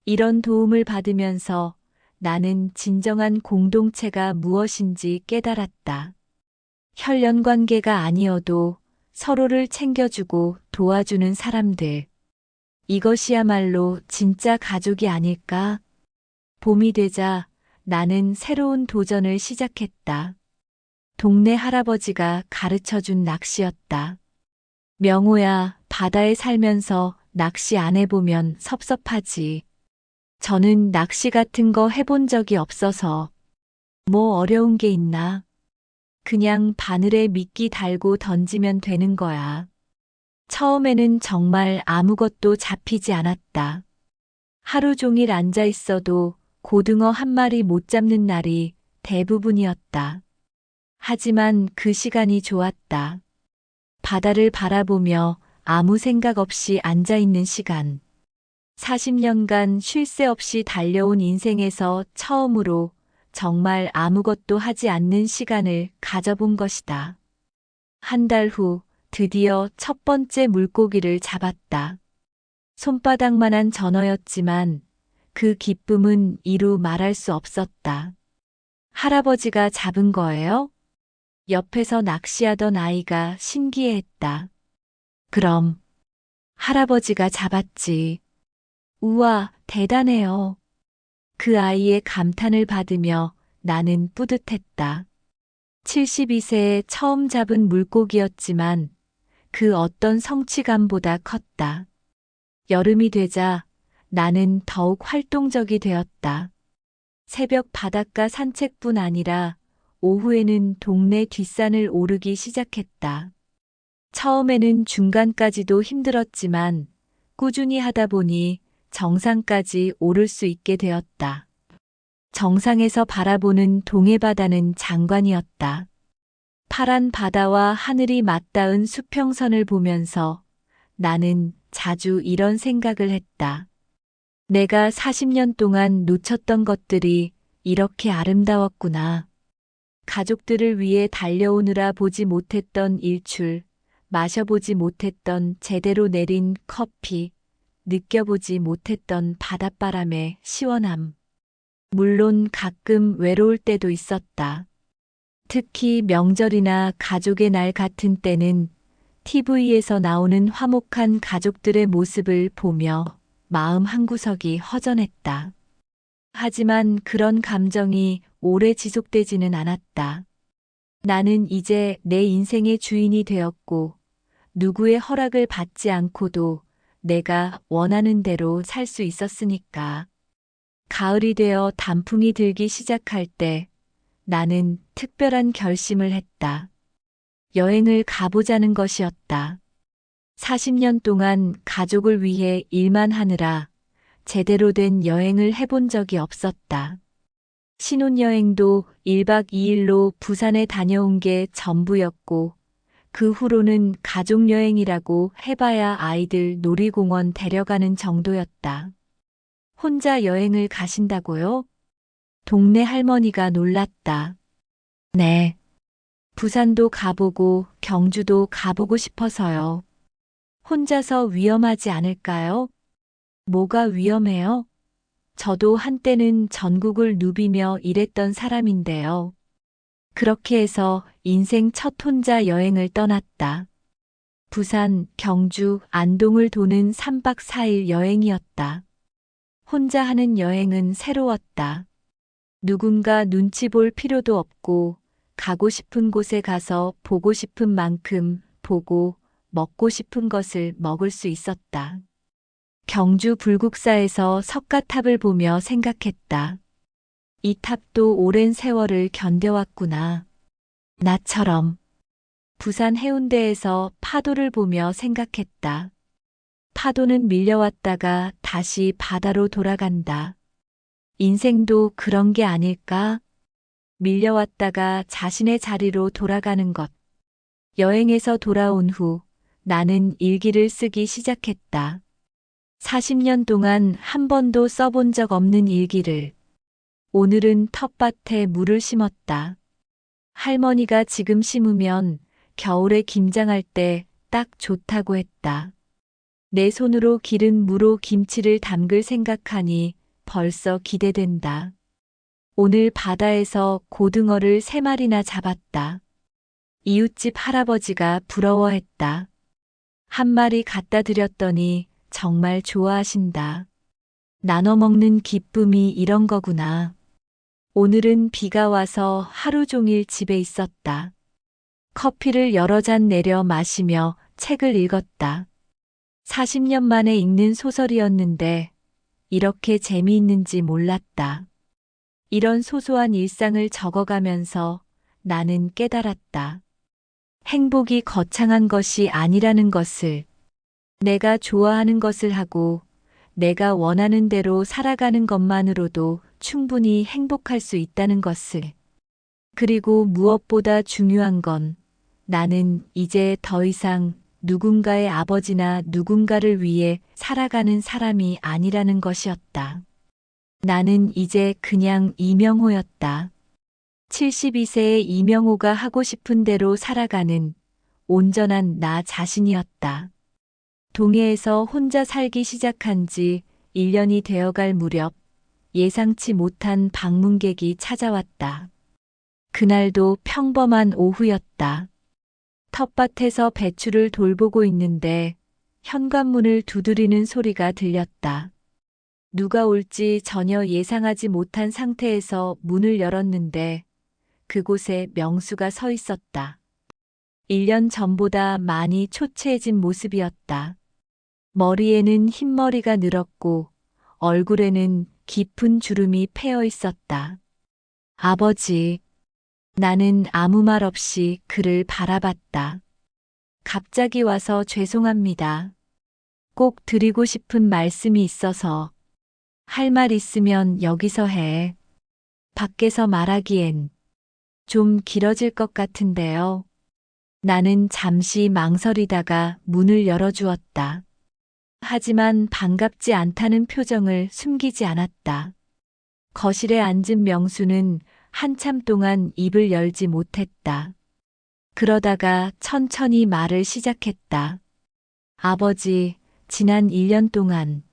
이런 도움을 받으면서 나는 진정한 공동체가 무엇인지 깨달았다. 혈연 관계가 아니어도 서로를 챙겨주고 도와주는 사람들. 이것이야말로 진짜 가족이 아닐까? 봄이 되자 나는 새로운 도전을 시작했다. 동네 할아버지가 가르쳐준 낚시였다. 명호야, 바다에 살면서 낚시 안 해보면 섭섭하지. 저는 낚시 같은 거 해본 적이 없어서. 뭐 어려운 게 있나? 그냥 바늘에 미끼 달고 던지면 되는 거야. 처음에는 정말 아무것도 잡히지 않았다. 하루 종일 앉아 있어도 고등어 한 마리 못 잡는 날이 대부분이었다. 하지만 그 시간이 좋았다. 바다를 바라보며 아무 생각 없이 앉아 있는 시간. 40년간 쉴 새 없이 달려온 인생에서 처음으로 정말 아무것도 하지 않는 시간을 가져본 것이다. 한 달 후 드디어 첫 번째 물고기를 잡았다. 손바닥만한 전어였지만 그 기쁨은 이루 말할 수 없었다. 할아버지가 잡은 거예요? 옆에서 낚시하던 아이가 신기해했다. 그럼 할아버지가 잡았지. 우와, 대단해요. 그 아이의 감탄을 받으며 나는 뿌듯했다. 72세에 처음 잡은 물고기였지만 그 어떤 성취감보다 컸다. 여름이 되자 나는 더욱 활동적이 되었다. 새벽 바닷가 산책뿐 아니라 오후에는 동네 뒷산을 오르기 시작했다. 처음에는 중간까지도 힘들었지만 꾸준히 하다 보니 정상까지 오를 수 있게 되었다. 정상에서 바라보는 동해바다는 장관이었다. 파란 바다와 하늘이 맞닿은 수평선을 보면서 나는 자주 이런 생각을 했다. 내가 40년 동안 놓쳤던 것들이 이렇게 아름다웠구나. 가족들을 위해 달려오느라 보지 못했던 일출, 마셔보지 못했던 제대로 내린 커피, 느껴보지 못했던 바닷바람의 시원함. 물론 가끔 외로울 때도 있었다. 특히 명절이나 가족의 날 같은 때는 TV에서 나오는 화목한 가족들의 모습을 보며 마음 한구석이 허전했다. 하지만 그런 감정이 오래 지속되지는 않았다. 나는 이제 내 인생의 주인이 되었고 누구의 허락을 받지 않고도 내가 원하는 대로 살 수 있었으니까. 가을이 되어 단풍이 들기 시작할 때 나는 특별한 결심을 했다. 여행을 가보자는 것이었다. 40년 동안 가족을 위해 일만 하느라 제대로 된 여행을 해본 적이 없었다. 신혼여행도 1박 2일로 부산에 다녀온 게 전부였고 그 후로는 가족여행이라고 해봐야 아이들 놀이공원 데려가는 정도였다. 혼자 여행을 가신다고요? 동네 할머니가 놀랐다. 네. 부산도 가보고 경주도 가보고 싶어서요. 혼자서 위험하지 않을까요? 뭐가 위험해요? 저도 한때는 전국을 누비며 일했던 사람인데요. 그렇게 해서 인생 첫 혼자 여행을 떠났다. 부산, 경주, 안동을 도는 3박 4일 여행이었다. 혼자 하는 여행은 새로웠다. 누군가 눈치 볼 필요도 없고, 가고 싶은 곳에 가서 보고 싶은 만큼 보고, 먹고 싶은 것을 먹을 수 있었다. 경주 불국사에서 석가탑을 보며 생각했다. 이 탑도 오랜 세월을 견뎌왔구나. 나처럼. 부산 해운대에서 파도를 보며 생각했다. 파도는 밀려왔다가 다시 바다로 돌아간다. 인생도 그런 게 아닐까? 밀려왔다가 자신의 자리로 돌아가는 것. 여행에서 돌아온 후 나는 일기를 쓰기 시작했다. 40년 동안 한 번도 써본 적 없는 일기를. 오늘은 텃밭에 물을 심었다. 할머니가 지금 심으면 겨울에 김장할 때 딱 좋다고 했다. 내 손으로 기른 무로 김치를 담글 생각하니 벌써 기대된다. 오늘 바다에서 고등어를 3마리나 잡았다. 이웃집 할아버지가 부러워했다. 한 마리 갖다 드렸더니 정말 좋아하신다. 나눠 먹는 기쁨이 이런 거구나. 오늘은 비가 와서 하루 종일 집에 있었다. 커피를 여러 잔 내려 마시며 책을 읽었다. 40년 만에 읽는 소설이었는데 이렇게 재미있는지 몰랐다. 이런 소소한 일상을 적어가면서 나는 깨달았다. 행복이 거창한 것이 아니라는 것을. 내가 좋아하는 것을 하고 내가 원하는 대로 살아가는 것만으로도 충분히 행복할 수 있다는 것을. 그리고 무엇보다 중요한 건 나는 이제 더 이상 누군가의 아버지나 누군가를 위해 살아가는 사람이 아니라는 것이었다. 나는 이제 그냥 이명호였다. 72세의 이명호가 하고 싶은 대로 살아가는 온전한 나 자신이었다. 동해에서 혼자 살기 시작한 지 1년이 되어갈 무렵 예상치 못한 방문객이 찾아왔다. 그날도 평범한 오후였다. 텃밭에서 배추를 돌보고 있는데 현관문을 두드리는 소리가 들렸다. 누가 올지 전혀 예상하지 못한 상태에서 문을 열었는데 그곳에 명수가 서 있었다. 1년 전보다 많이 초췌해진 모습이었다. 머리에는 흰머리가 늘었고 얼굴에는 깊은 주름이 패여 있었다. 아버지. 나는 아무 말 없이 그를 바라봤다. 갑자기 와서 죄송합니다. 꼭 드리고 싶은 말씀이 있어서. 할 말 있으면 여기서 해. 밖에서 말하기엔 좀 길어질 것 같은데요. 나는 잠시 망설이다가 문을 열어주었다. 하지만 반갑지 않다는 표정을 숨기지 않았다. 거실에 앉은 명수는 한참 동안 입을 열지 못했다. 그러다가 천천히 말을 시작했다. 아버지, 지난 1년 동안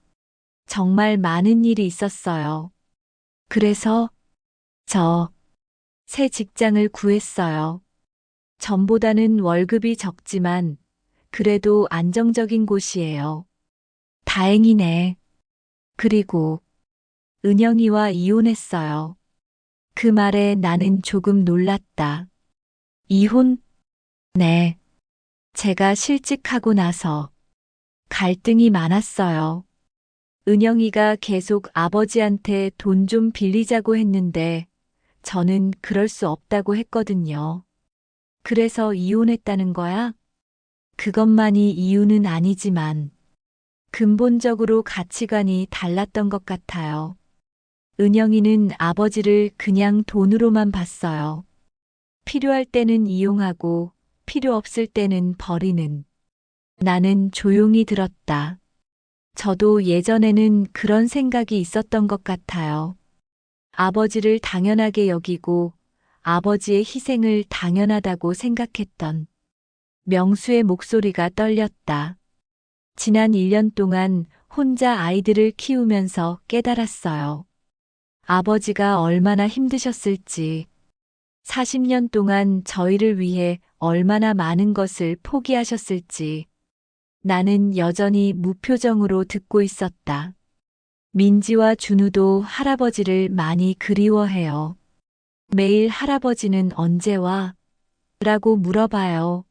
정말 많은 일이 있었어요. 그래서 새 직장을 구했어요. 전보다는 월급이 적지만 그래도 안정적인 곳이에요. 다행이네. 그리고 은영이와 이혼했어요. 그 말에 나는 조금 놀랐다. 이혼? 네. 제가 실직하고 나서 갈등이 많았어요. 은영이가 계속 아버지한테 돈 좀 빌리자고 했는데 저는 그럴 수 없다고 했거든요. 그래서 이혼했다는 거야? 그것만이 이유는 아니지만 근본적으로 가치관이 달랐던 것 같아요. 은영이는 아버지를 그냥 돈으로만 봤어요. 필요할 때는 이용하고 필요 없을 때는 버리는. 나는 조용히 들었다. 저도 예전에는 그런 생각이 있었던 것 같아요. 아버지를 당연하게 여기고 아버지의 희생을 당연하다고 생각했던. 명수의 목소리가 떨렸다. 지난 1년 동안 혼자 아이들을 키우면서 깨달았어요. 아버지가 얼마나 힘드셨을지, 40년 동안 저희를 위해 얼마나 많은 것을 포기하셨을지, 나는 여전히 무표정으로 듣고 있었다. 민지와 준우도 할아버지를 많이 그리워해요. 매일 할아버지는 언제 와? 라고 물어봐요.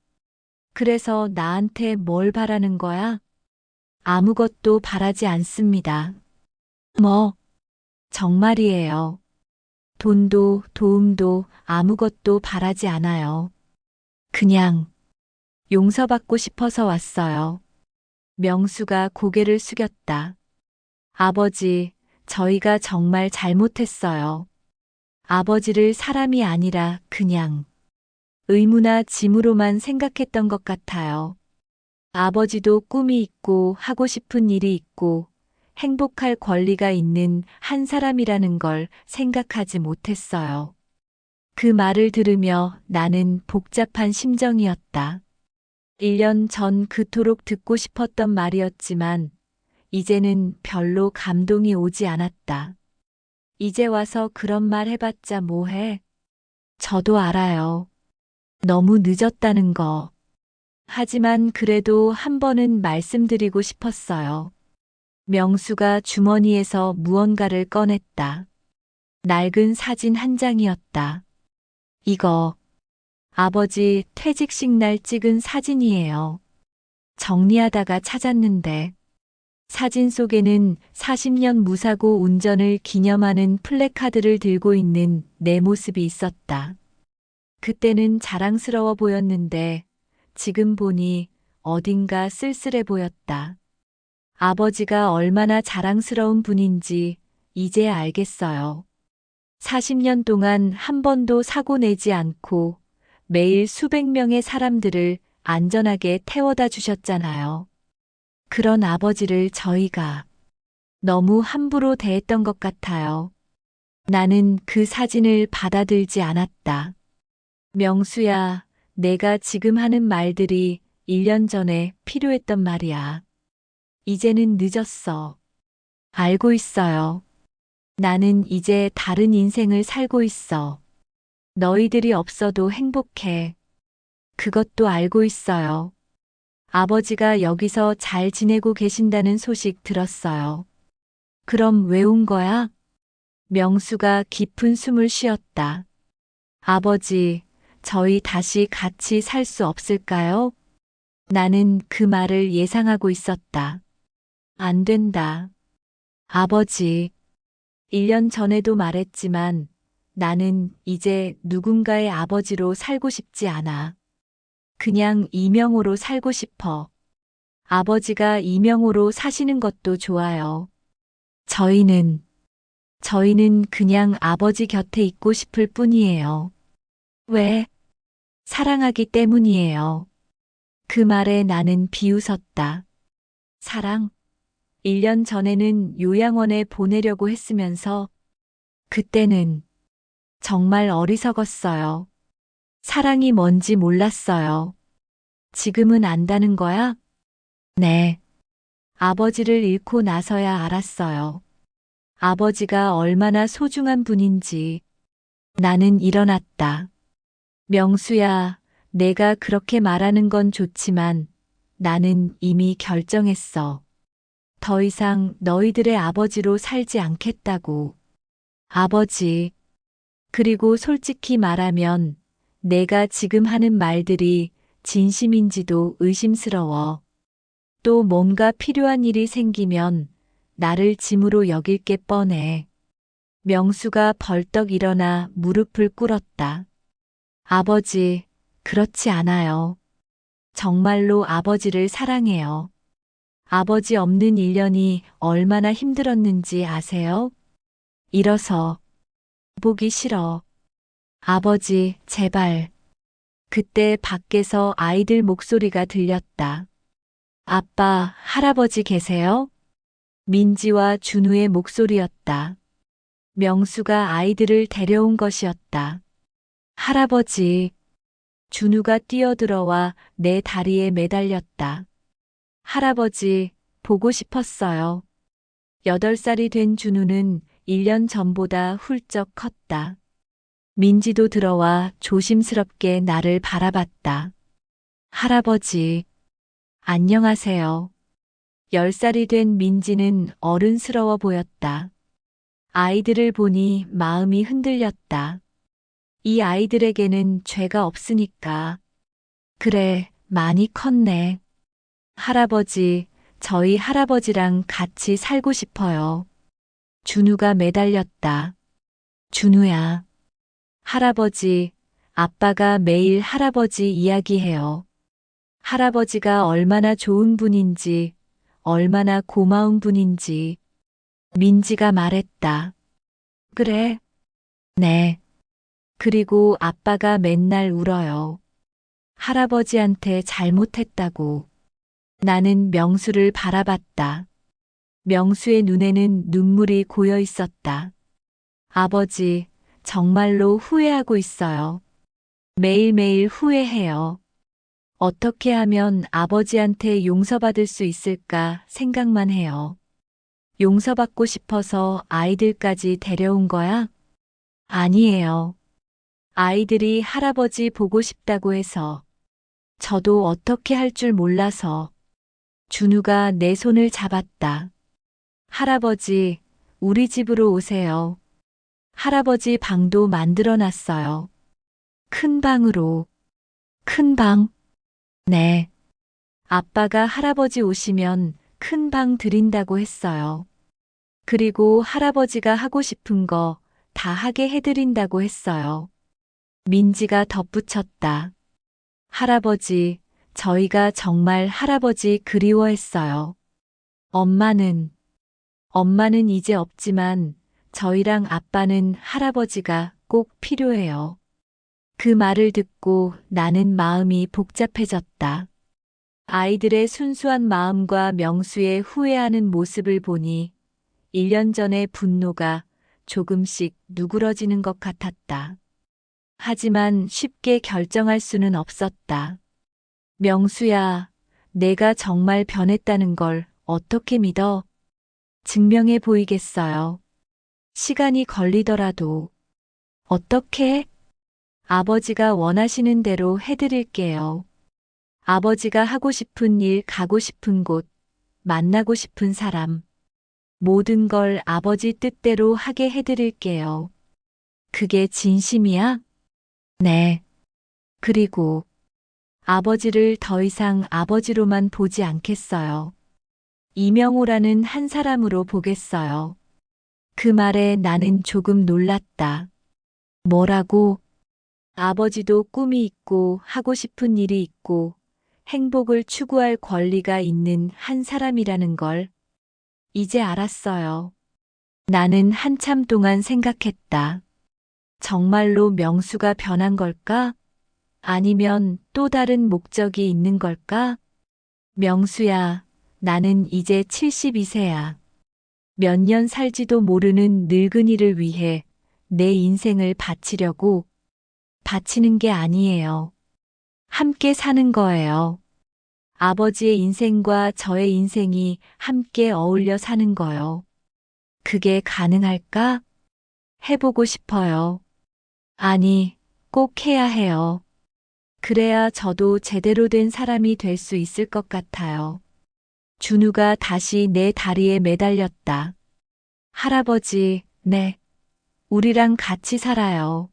그래서 나한테 뭘 바라는 거야? 아무것도 바라지 않습니다. 뭐, 정말이에요. 돈도 도움도 아무것도 바라지 않아요. 그냥 용서받고 싶어서 왔어요. 명수가 고개를 숙였다. 아버지, 저희가 정말 잘못했어요. 아버지를 사람이 아니라 그냥 의무나 짐으로만 생각했던 것 같아요. 아버지도 꿈이 있고 하고 싶은 일이 있고 행복할 권리가 있는 한 사람이라는 걸 생각하지 못했어요. 그 말을 들으며 나는 복잡한 심정이었다. 1년 전 그토록 듣고 싶었던 말이었지만 이제는 별로 감동이 오지 않았다. 이제 와서 그런 말 해봤자 뭐해? 저도 알아요. 너무 늦었다는 거. 하지만 그래도 한 번은 말씀드리고 싶었어요. 명수가 주머니에서 무언가를 꺼냈다. 낡은 사진 한 장이었다. 이거 아버지 퇴직식 날 찍은 사진이에요. 정리하다가 찾았는데 사진 속에는 40년 무사고 운전을 기념하는 플래카드를 들고 있는 내 모습이 있었다. 그때는 자랑스러워 보였는데 지금 보니 어딘가 쓸쓸해 보였다. 아버지가 얼마나 자랑스러운 분인지 이제 알겠어요. 40년 동안 한 번도 사고 내지 않고 매일 수백 명의 사람들을 안전하게 태워다 주셨잖아요. 그런 아버지를 저희가 너무 함부로 대했던 것 같아요. 나는 그 사진을 받아들지 않았다. 명수야, 내가 지금 하는 말들이 1년 전에 필요했던 말이야. 이제는 늦었어. 알고 있어요. 나는 이제 다른 인생을 살고 있어. 너희들이 없어도 행복해. 그것도 알고 있어요. 아버지가 여기서 잘 지내고 계신다는 소식 들었어요. 그럼 왜 온 거야? 명수가 깊은 숨을 쉬었다. 아버지, 저희 다시 같이 살 수 없을까요? 나는 그 말을 예상하고 있었다. 안 된다. 아버지, 1년 전에도 말했지만 나는 이제 누군가의 아버지로 살고 싶지 않아. 그냥 이명호로 살고 싶어. 아버지가 이명호로 사시는 것도 좋아요. 저희는 그냥 아버지 곁에 있고 싶을 뿐이에요. 왜? 사랑하기 때문이에요. 그 말에 나는 비웃었다. 사랑? 1년 전에는 요양원에 보내려고 했으면서 그때는 정말 어리석었어요. 사랑이 뭔지 몰랐어요. 지금은 안다는 거야? 네. 아버지를 잃고 나서야 알았어요. 아버지가 얼마나 소중한 분인지. 나는 일어났다. 명수야, 내가 그렇게 말하는 건 좋지만 나는 이미 결정했어. 더 이상 너희들의 아버지로 살지 않겠다고. 아버지. 그리고 솔직히 말하면 내가 지금 하는 말들이 진심인지도 의심스러워. 또 뭔가 필요한 일이 생기면 나를 짐으로 여길 게 뻔해. 명수가 벌떡 일어나 무릎을 꿇었다. 아버지, 그렇지 않아요. 정말로 아버지를 사랑해요. 아버지 없는 1년이 얼마나 힘들었는지 아세요? 일어서 보기 싫어. 아버지, 제발. 그때 밖에서 아이들 목소리가 들렸다. 아빠, 할아버지 계세요? 민지와 준우의 목소리였다. 명수가 아이들을 데려온 것이었다. 할아버지. 준우가 뛰어들어와 내 다리에 매달렸다. 할아버지, 보고 싶었어요. 8살이 된 준우는 1년 전보다 훌쩍 컸다. 민지도 들어와 조심스럽게 나를 바라봤다. 할아버지, 안녕하세요. 10살이 된 민지는 어른스러워 보였다. 아이들을 보니 마음이 흔들렸다. 이 아이들에게는 죄가 없으니까. 그래, 많이 컸네. 할아버지, 저희 할아버지랑 같이 살고 싶어요. 준우가 매달렸다. 준우야. 할아버지, 아빠가 매일 할아버지 이야기해요. 할아버지가 얼마나 좋은 분인지, 얼마나 고마운 분인지. 민지가 말했다. 그래? 네. 그리고 아빠가 맨날 울어요. 할아버지한테 잘못했다고. 나는 명수를 바라봤다. 명수의 눈에는 눈물이 고여 있었다. 아버지, 정말로 후회하고 있어요. 매일매일 후회해요. 어떻게 하면 아버지한테 용서받을 수 있을까 생각만 해요. 용서받고 싶어서 아이들까지 데려온 거야? 아니에요. 아이들이 할아버지 보고 싶다고 해서. 저도 어떻게 할 줄 몰라서. 준우가 내 손을 잡았다. 할아버지, 우리 집으로 오세요. 할아버지 방도 만들어 놨어요. 큰 방으로. 큰 방? 네. 아빠가 할아버지 오시면 큰 방 드린다고 했어요. 그리고 할아버지가 하고 싶은 거 다 하게 해드린다고 했어요. 민지가 덧붙였다. 할아버지, 저희가 정말 할아버지 그리워했어요. 엄마는 이제 없지만 저희랑 아빠는 할아버지가 꼭 필요해요. 그 말을 듣고 나는 마음이 복잡해졌다. 아이들의 순수한 마음과 명수의 후회하는 모습을 보니 1년 전의 분노가 조금씩 누그러지는 것 같았다. 하지만 쉽게 결정할 수는 없었다. 명수야, 내가 정말 변했다는 걸 어떻게 믿어? 증명해 보이겠어요. 시간이 걸리더라도. 어떻게? 아버지가 원하시는 대로 해드릴게요. 아버지가 하고 싶은 일, 가고 싶은 곳, 만나고 싶은 사람. 모든 걸 아버지 뜻대로 하게 해드릴게요. 그게 진심이야? 네. 그리고 아버지를 더 이상 아버지로만 보지 않겠어요. 이명호라는 한 사람으로 보겠어요. 그 말에 나는 조금 놀랐다. 뭐라고? 아버지도 꿈이 있고 하고 싶은 일이 있고 행복을 추구할 권리가 있는 한 사람이라는 걸 이제 알았어요. 나는 한참 동안 생각했다. 정말로 명수가 변한 걸까? 아니면 또 다른 목적이 있는 걸까? 명수야, 나는 이제 72세야. 몇 년 살지도 모르는 늙은이를 위해 내 인생을 바치려고 바치는 게 아니에요. 함께 사는 거예요. 아버지의 인생과 저의 인생이 함께 어울려 사는 거요. 그게 가능할까? 해보고 싶어요. 아니, 꼭 해야 해요. 그래야 저도 제대로 된 사람이 될 수 있을 것 같아요. 준우가 다시 내 다리에 매달렸다. 할아버지, 네. 우리랑 같이 살아요.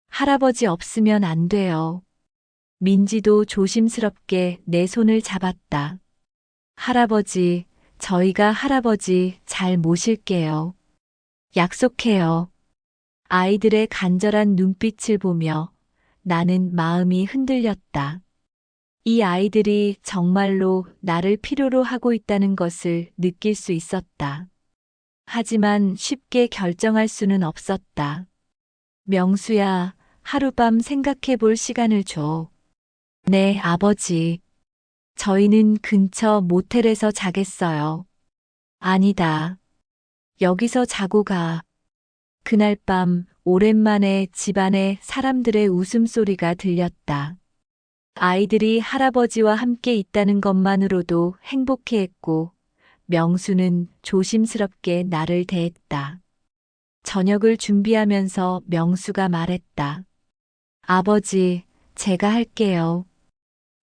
할아버지 없으면 안 돼요. 민지도 조심스럽게 내 손을 잡았다. 할아버지, 저희가 할아버지 잘 모실게요. 약속해요. 아이들의 간절한 눈빛을 보며 나는 마음이 흔들렸다. 이 아이들이 정말로 나를 필요로 하고 있다는 것을 느낄 수 있었다. 하지만 쉽게 결정할 수는 없었다. 명수야, 하룻밤 생각해 볼 시간을 줘. 네, 아버지. 저희는 근처 모텔에서 자겠어요. 아니다. 여기서 자고 가. 그날 밤 오랜만에 집안에 사람들의 웃음소리가 들렸다. 아이들이 할아버지와 함께 있다는 것만으로도 행복해했고 명수는 조심스럽게 나를 대했다. 저녁을 준비하면서 명수가 말했다. 아버지, 제가 할게요.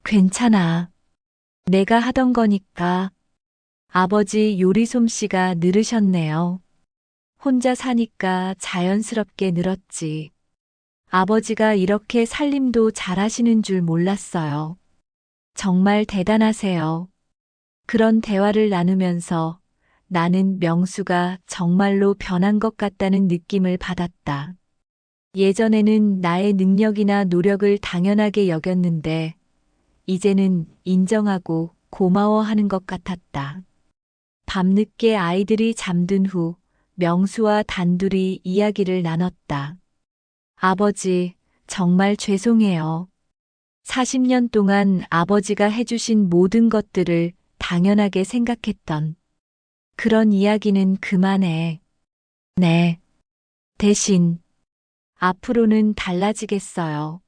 괜찮아. 내가 하던 거니까. 아버지 요리 솜씨가 늘으셨네요. 혼자 사니까 자연스럽게 늘었지. 아버지가 이렇게 살림도 잘하시는 줄 몰랐어요. 정말 대단하세요. 그런 대화를 나누면서 나는 명수가 정말로 변한 것 같다는 느낌을 받았다. 예전에는 나의 능력이나 노력을 당연하게 여겼는데, 이제는 인정하고 고마워하는 것 같았다. 밤늦게 아이들이 잠든 후 명수와 단둘이 이야기를 나눴다. 아버지, 정말 죄송해요. 40년 동안 아버지가 해주신 모든 것들을 당연하게 생각했던 그런 이야기는 그만해. 네. 대신 앞으로는 달라지겠어요.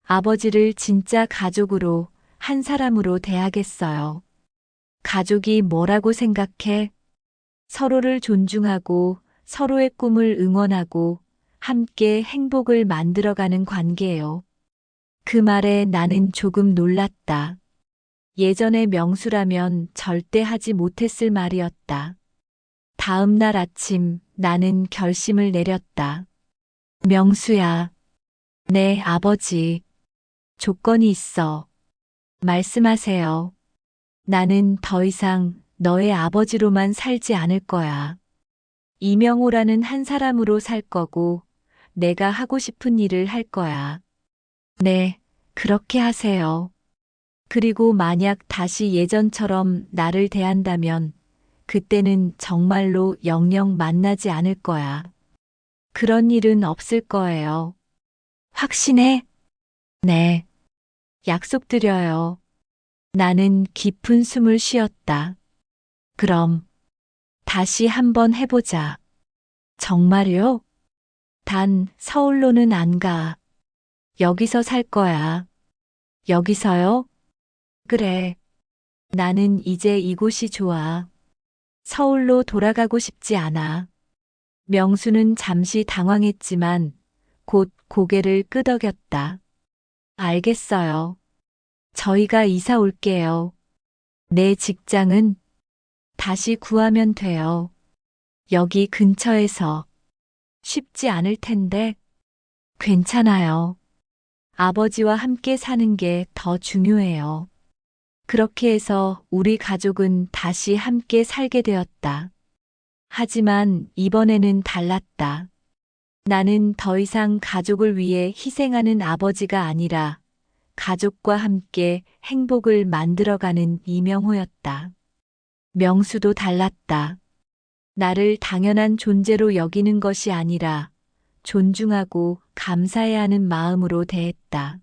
아버지를 진짜 가족으로, 한 사람으로 대하겠어요. 가족이 뭐라고 생각해? 서로를 존중하고 서로의 꿈을 응원하고 함께 행복을 만들어가는 관계예요. 그 말에 나는 조금 놀랐다. 예전에 명수라면 절대 하지 못했을 말이었다. 다음 날 아침 나는 결심을 내렸다. 명수야, 네, 아버지. 조건이 있어. 말씀하세요. 나는 더 이상 너의 아버지로만 살지 않을 거야. 이명호라는 한 사람으로 살 거고, 내가 하고 싶은 일을 할 거야. 네, 그렇게 하세요. 그리고 만약 다시 예전처럼 나를 대한다면, 그때는 정말로 영영 만나지 않을 거야. 그런 일은 없을 거예요. 확신해? 네. 약속드려요. 나는 깊은 숨을 쉬었다. 그럼, 다시 한번 해보자. 정말요? 단, 서울로는 안 가. 여기서 살 거야. 여기서요? 그래. 나는 이제 이곳이 좋아. 서울로 돌아가고 싶지 않아. 명수는 잠시 당황했지만 곧 고개를 끄덕였다. 알겠어요. 저희가 이사 올게요. 내 직장은 다시 구하면 돼요. 여기 근처에서. 쉽지 않을 텐데. 괜찮아요. 아버지와 함께 사는 게 더 중요해요. 그렇게 해서 우리 가족은 다시 함께 살게 되었다. 하지만 이번에는 달랐다. 나는 더 이상 가족을 위해 희생하는 아버지가 아니라 가족과 함께 행복을 만들어가는 이명호였다. 명수도 달랐다. 나를 당연한 존재로 여기는 것이 아니라 존중하고 감사해야 하는 마음으로 대했다.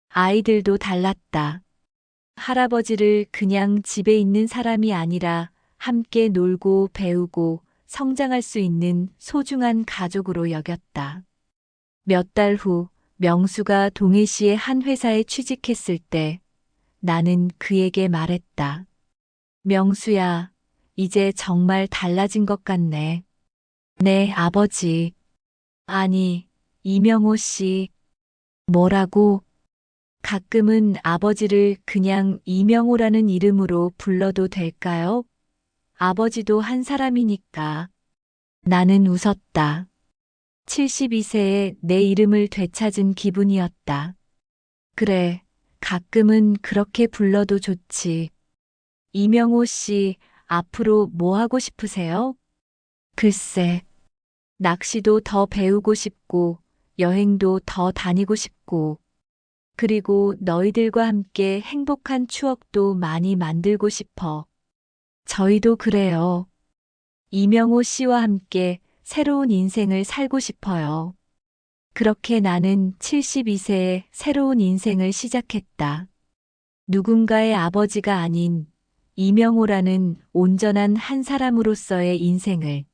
아이들도 달랐다. 할아버지를 그냥 집에 있는 사람이 아니라 함께 놀고 배우고 성장할 수 있는 소중한 가족으로 여겼다. 몇 달 후 명수가 동해시의 한 회사에 취직했을 때 나는 그에게 말했다. 명수야, 이제 정말 달라진 것 같네. 네, 아버지. 아니, 이명호 씨. 뭐라고? 가끔은 아버지를 그냥 이명호라는 이름으로 불러도 될까요? 아버지도 한 사람이니까. 나는 웃었다. 72세에 내 이름을 되찾은 기분이었다. 그래, 가끔은 그렇게 불러도 좋지. 이명호 씨, 앞으로 뭐 하고 싶으세요? 글쎄, 낚시도 더 배우고 싶고, 여행도 더 다니고 싶고, 그리고 너희들과 함께 행복한 추억도 많이 만들고 싶어. 저희도 그래요. 이명호 씨와 함께 새로운 인생을 살고 싶어요. 그렇게 나는 72세에 새로운 인생을 시작했다. 누군가의 아버지가 아닌 이명호라는 온전한 한 사람으로서의 인생을.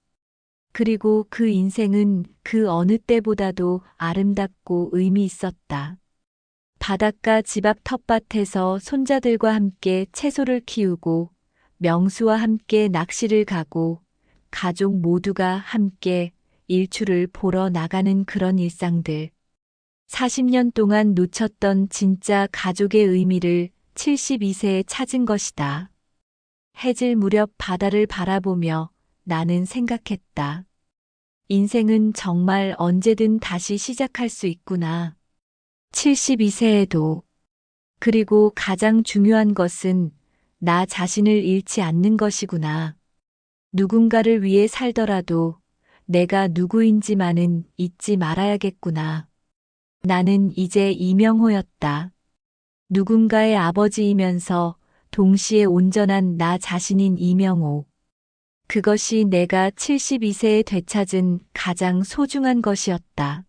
그리고 그 인생은 그 어느 때보다도 아름답고 의미 있었다. 바닷가 집 앞 텃밭에서 손자들과 함께 채소를 키우고 명수와 함께 낚시를 가고 가족 모두가 함께 일출을 보러 나가는 그런 일상들. 40년 동안 놓쳤던 진짜 가족의 의미를 72세에 찾은 것이다. 해질 무렵 바다를 바라보며 나는 생각했다. 인생은 정말 언제든 다시 시작할 수 있구나. 72세에도. 그리고 가장 중요한 것은 나 자신을 잃지 않는 것이구나. 누군가를 위해 살더라도 내가 누구인지만은 잊지 말아야겠구나. 나는 이제 이명호였다. 누군가의 아버지이면서 동시에 온전한 나 자신인 이명호. 그것이 내가 72세에 되찾은 가장 소중한 것이었다.